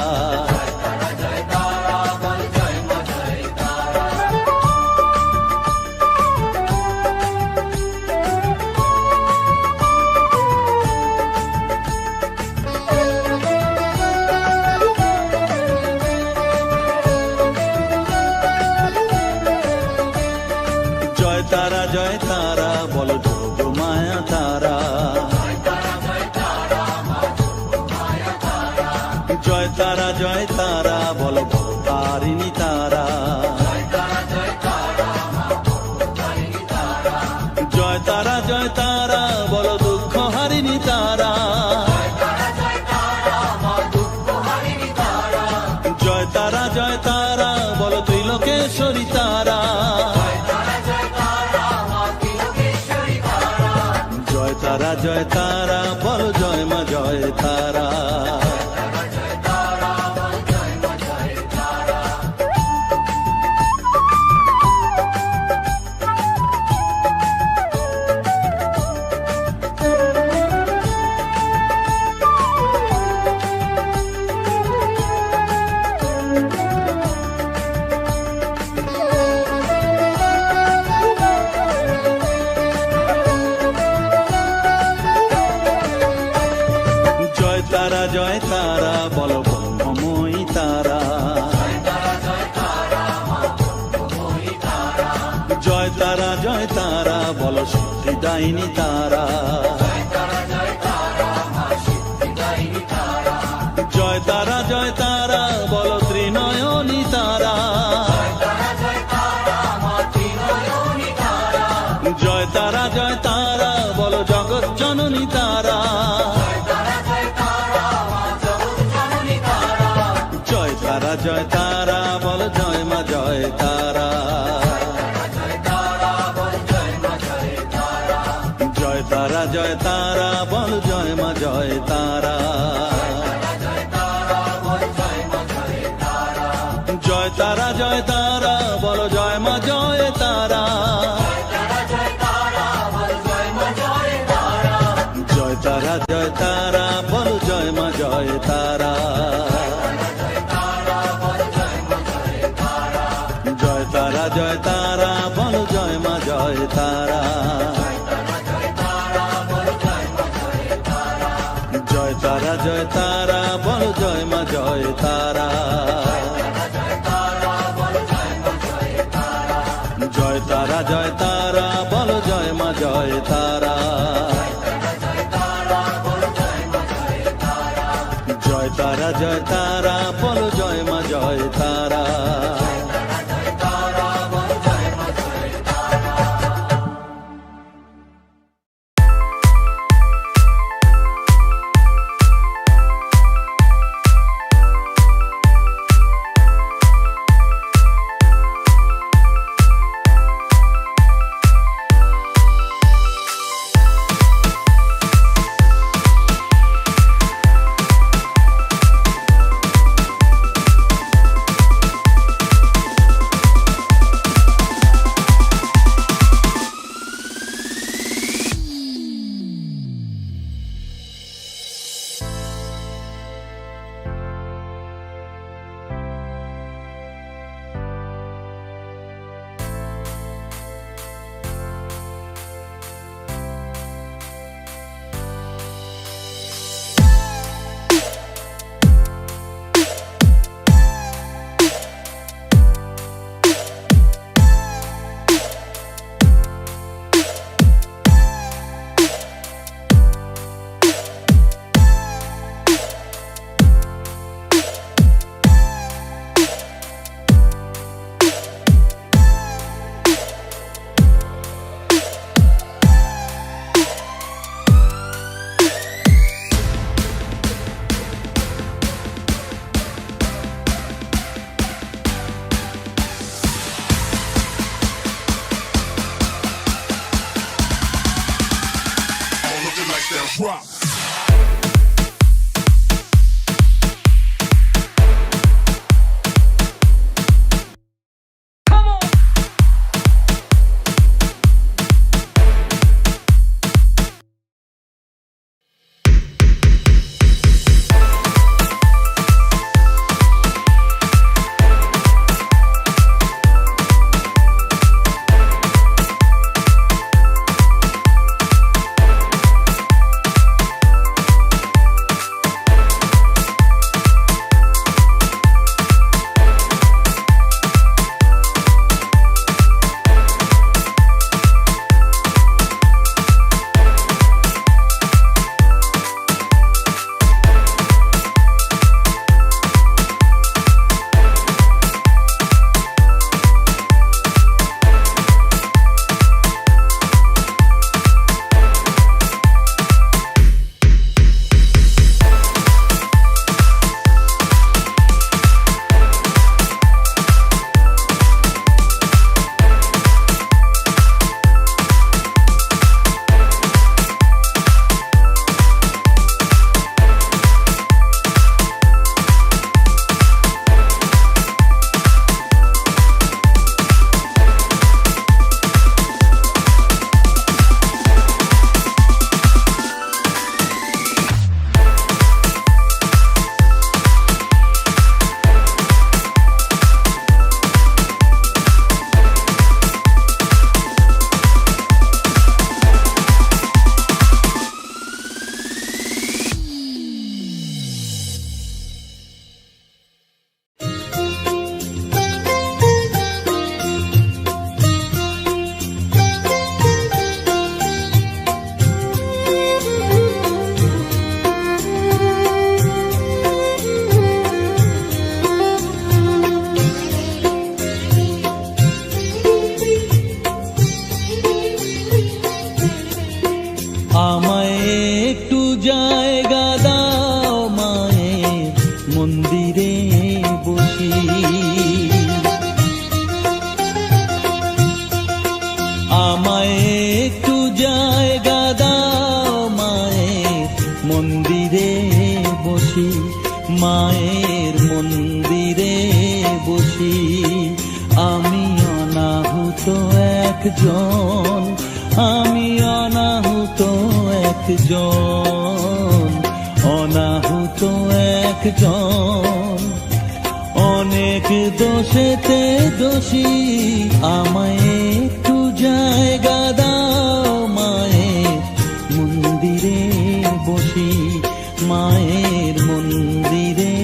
জয় তারা বলো যোগ মায়া তারা, জয় তারা বলো ভবতারিণী তারা, জয় তারা বলো দুঃখ হারিণী তারা, জয় তারা বলো ত্রিলোকেশ্বরী তারা, জয় তারা বলো জয় মা জয় তারা। জয় তারা বলো ব্রহ্মময়ী তারা, জয় তারা বলো সিদ্ধিদায়িনী তারা, জয় তারা বলো ত্রিনয়নী তারা, জয় তারা বলো জগৎ জননী তারা, জয় তারা বল জয় মা জয় তারা। জয় তারা বল জয় মা জয় তারা। জয় তারা বল জয় মা জয় তারা। জয় তারা বল জয় মা জয় তারা। জয় তারা বল জয় মা জয় তারা। জয় তারা বল জয় মা জয় তারা। জয় তারা বল জয় মা জয় Drop. আমায় একটু জায়গা দাও মায়ের মন্দিরে বসি, আমায় একটু জায়গা দাও মায়ের মন্দিরে বসি, মায়ের মন্দিরে বসি। আমি অনাহুত একজন, আমি অনাহুত একজন, অনাহুত একজন, অনেক দোষেতে দোষী। আমায় একটু জায়গা দাও মায়ের মন্দিরে বসি, মায়ের মন্দিরে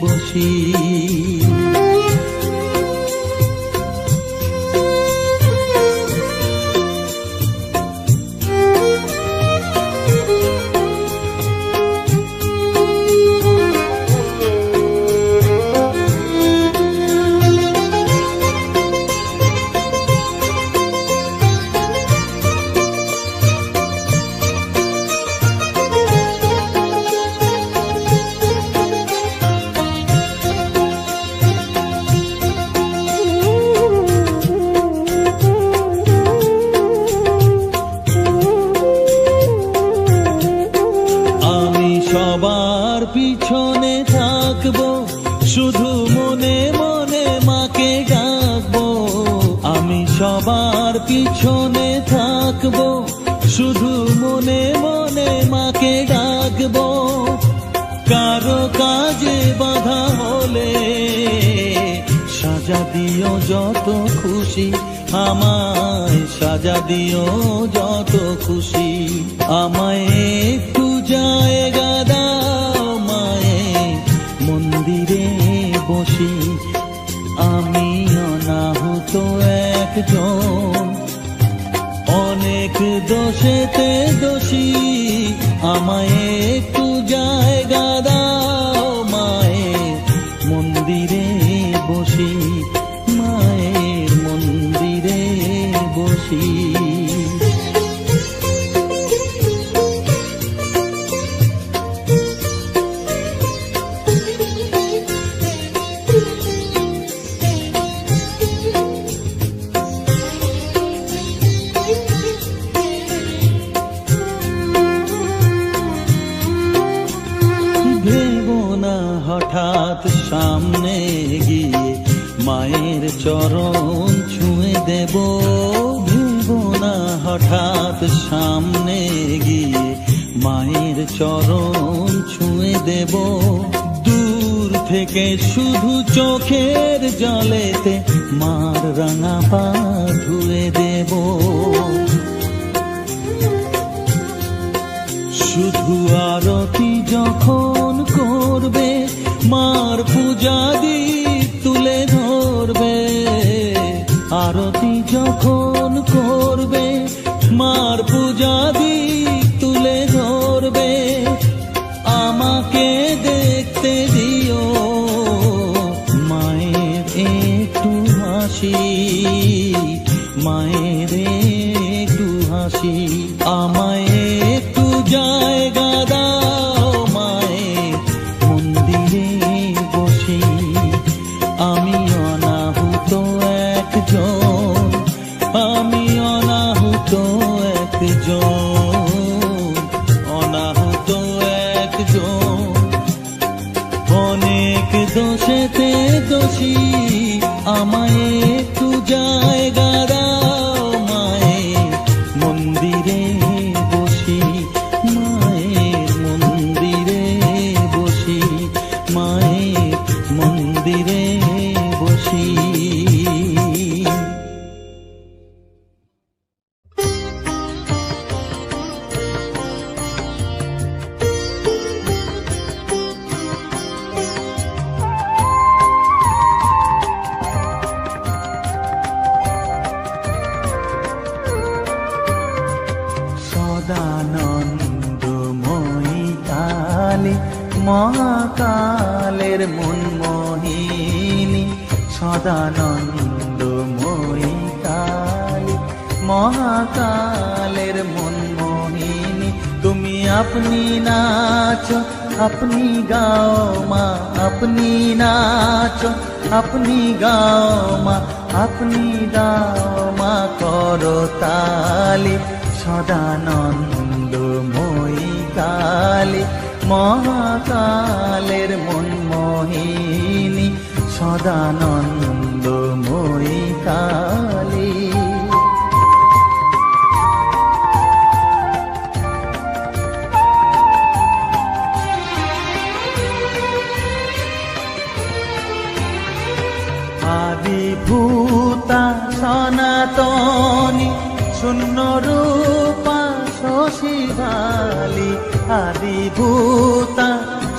বসি। সবার পিছনে থাকবো, শুধু মনে মনে মাকে ডাকবো। আমি সবার পিছনে থাকবো, শুধু মনে মনে মাকে ডাকবো। কারো কাজে বাধা হলে সাজা দিও যত খুশি, আমায় সাজা দিও যত খুশি। আমায় একটু জায়গা দাও মায়ের মন্দিরে বসি, আমি অনাহুত একজন, অনেক দোষেতে দোষী। আমায় একটু জায়গা দাও মায়ের মন্দিরে বসি, মায়ের মন্দিরে বসি। হঠাৎ সামনে গিয়ে মায়ের চরণ ছুঁয়ে দেব, ভেবো না হঠাৎ সামনে গিয়ে মায়ের চরণ ছুঁয়ে দেব। দূর থেকে শুধু চোখের জলেতে মার রাঙা পা ধুয়ে দেব। শুধু আরতি যখন করবে মার পূজা দীপ তুলে ধরবে, আরতি যখন করবে মার পূজা দীপ তুলে ধরবে। আমাকে দেখতে দিও মায়ের একটু হাসি, মায়ের একটু হাসি। আমায় একটু জায়গা দাও মায়ের মন্দিরে বসি, আমি অনাহুত একজন, আমি অনাহুত একজন, অনাহুত একজন। অনেক দোষেতে দোষী, আমায় একটু জায়গা দাও মায়ের মন্দিরে বসি, মায়ের মন্দিরে বসি, মায়ের মন্দিরে বসি। সদানন্দময়ী কালী মহাকালের মনমোহিনী, সদানন্দময়ী কালী মহাকালের মনমোহিনী। তুমি আপনি নাচো আপনি গাও মা, আপনি নাচো আপনি গাও মা, আপনি গাও মা করতালি। সদানন্দময়ী কালী মহাকালের মনমোহিনী, সদানন্দময়ী কালী। আদিভূতা সনাতনী শূন্য রূপা শশীবালী, আদিভূতা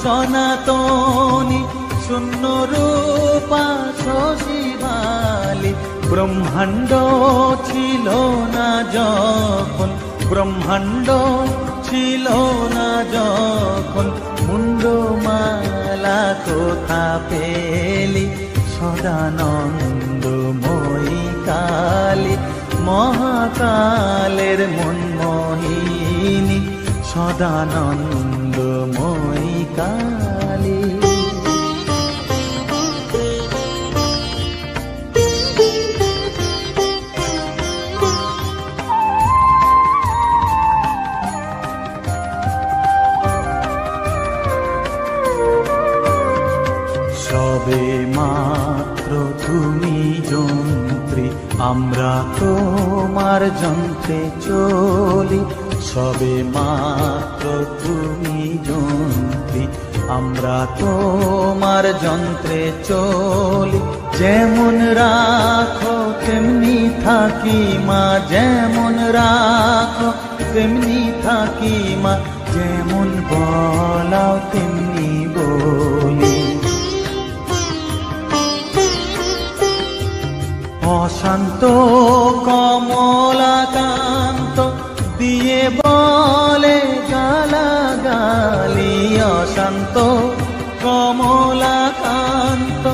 সনাতনী শূন্য রূপা শশীবালী। ব্রহ্মাণ্ড ছিল না যখন, ব্রহ্মাণ্ড ছিল না যখন, মুন্ডমালা কোথা পেলি। সদানন্দময়ী কালী মহাকালের মনমোহিনী, সদানন্দময়ী কালী। সবে মাত্র তুমি যন্ত্রী, আমরা তোমার যন্ত্রে চলি। সবে মাত্র তুমি যন্ত্রী, আমরা তোমার যন্ত্রে চলি। যেমন রাখো তেমনি থাকি মা, যেমন রাখো তেমনি থাকি মা, যেমন বলাও তেমনি বলি। অশান্ত কমলাকান্ত দিয়ে বলে গালাগালি, অশান্ত কমলাকান্ত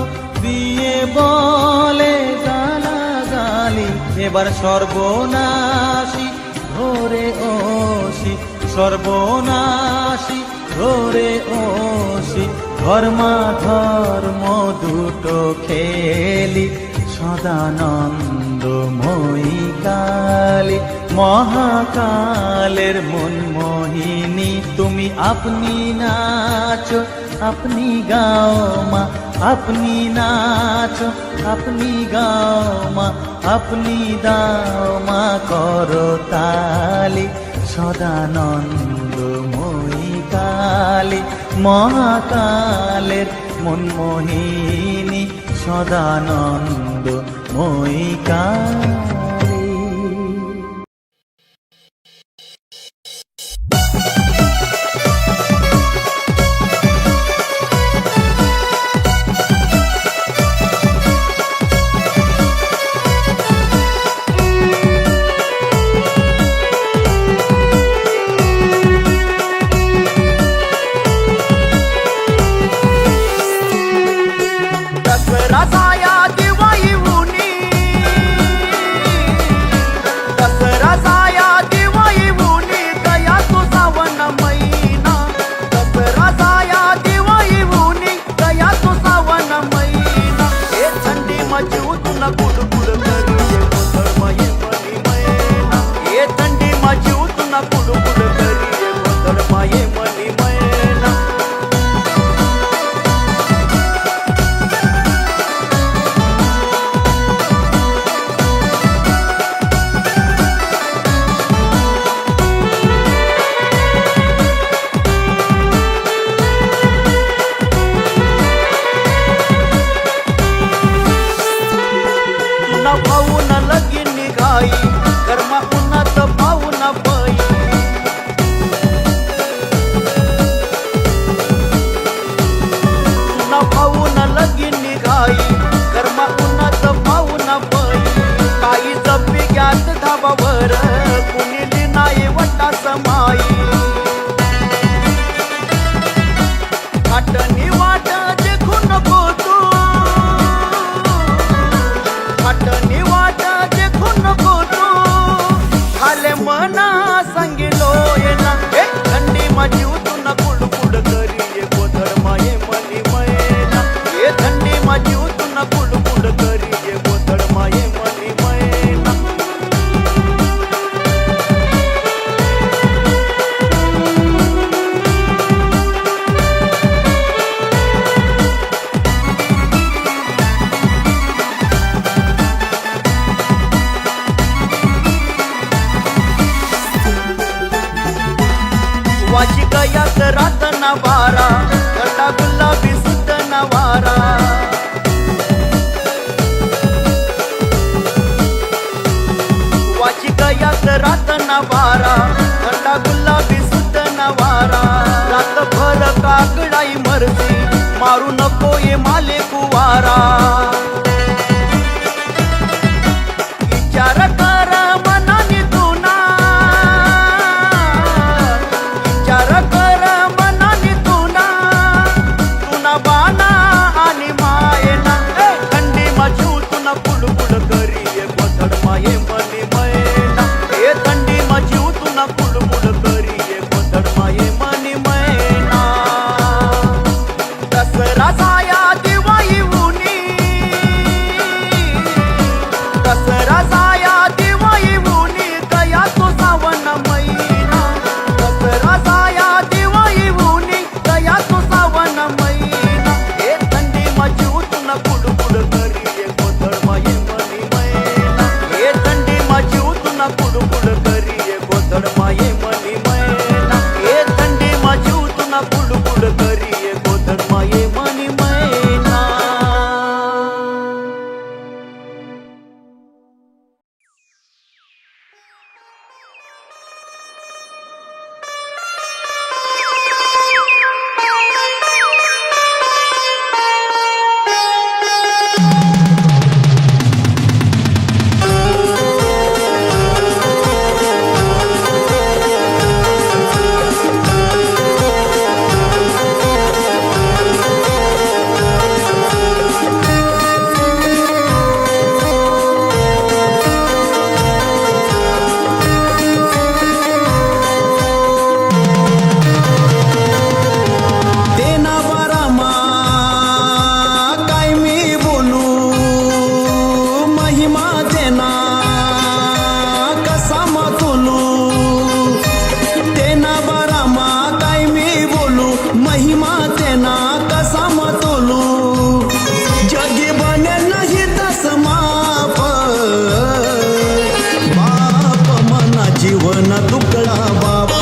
দিয়ে বলে গালাগালি। এবার সর্বনাশী ধরে ওসি, সর্বনাশী ধরে ওসি, ধর্মাধর্ম দুটো খেলি। সদানন্দময়ী কালী মহাকালের মনমোহিনী, তুমি আপনি নাচো আপনি গাও মা আপনি নাচো আপনি গাও মা আপনি দাও মা করো তালি সদানন্দময়ী কালী মহাকালের মনমোহিনী সদানন্দময়ী কালী। वारा गटा गुलाबी सुद्ध नवारा वाची गयात रात नवारा गटा गुलाबी सुद्ध नवारा रात भर काकडाई मरसी मारू नको ये माले कुवारा विचार कर मनानी तुना विचार कर मनानी तुना तुना तुकडा बाप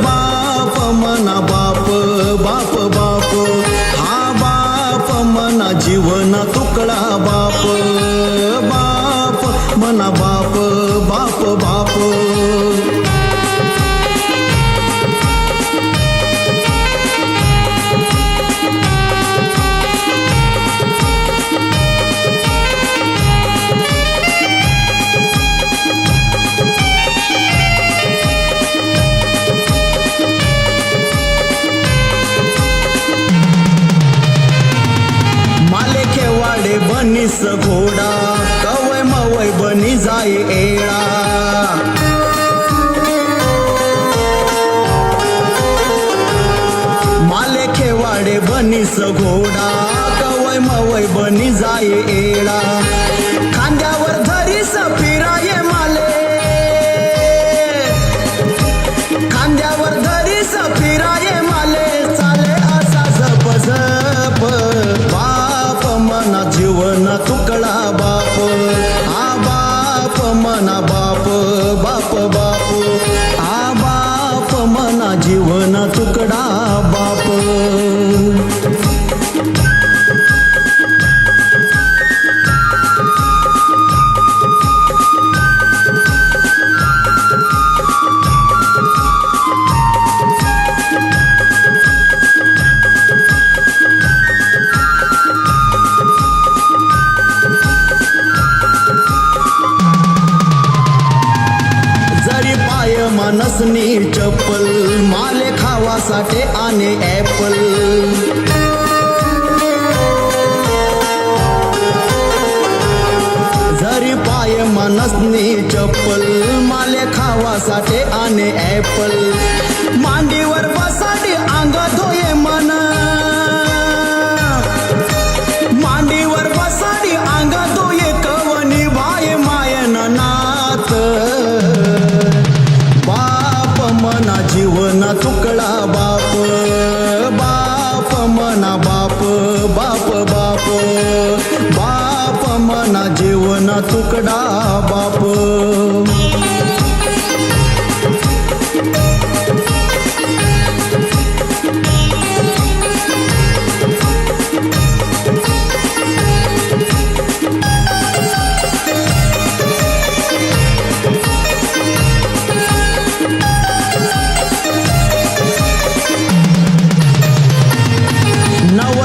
बाप मना बाप बाप बाप हा बाप मना जीवन तुकडा बाप बाप मना बाप बाप बाप बनीस घोडा कवय मवय बनी जाय एळा माले खेवाडे बनीस घोडा कवय मवय बनी जाय एळा खांद्यावर धरीस फिराये माले खांद्यावर धरीस फिराये माले चाले असा जप जप मना जीवन तुकडा बाप आ बाप मना बाप बाप बाप आ बाप मना जीवन तुकडा बाप मानसनी चप्पल माले खावासाठी आने ॲपल जरी पाय मानसनी चप्पल माले खावासाठी आने ॲपल मांडीवर बसाडी अंग धोये मन मांडीवर बसाडी अंग धोये कवनी भाय मायन नात मना जीवन तुकडा बाप बाप मना बाप बाप बाप बाप मना जीवन तुकडा बाप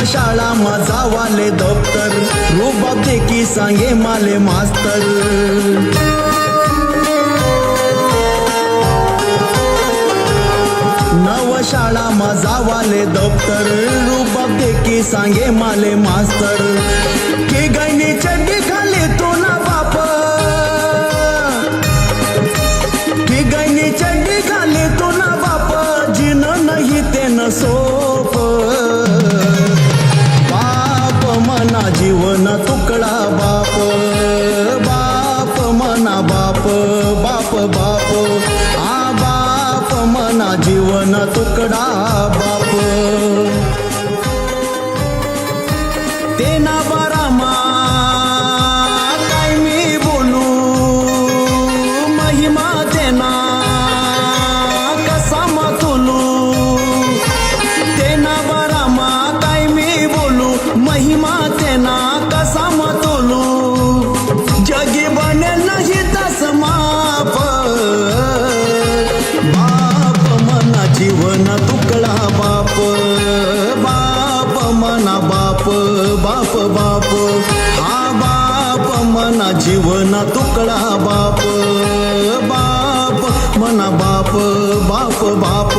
शाळा माझा वाले दप्तर रुबाब देखी सांगे माले मास्तर नव शाळा माझा वाले दप्तर रुबाब देखी सांगे माले मास्तर की गैनी चड्डी खाली तो ना बाप की गैनी चड्डी खाली तो ना बाप जिन नाही ते न सोप मना जीवन तुकडा बाप बाप मना बाप बाप बाप आ बाप मना जीवन तुकडा बाप तेना बारामा काय मी बोलू महिमा तेना कसा मतुलू तेना बारामा काय मी बोलू महिमा तेना कसा मतोलू जगी बने नाही तस माप बाप मना जीवन तुकडा बाप बाप मना बाप बाप बाप हा बाप मना जीवन तुकडा बाप बाप मना बाप बाप बाप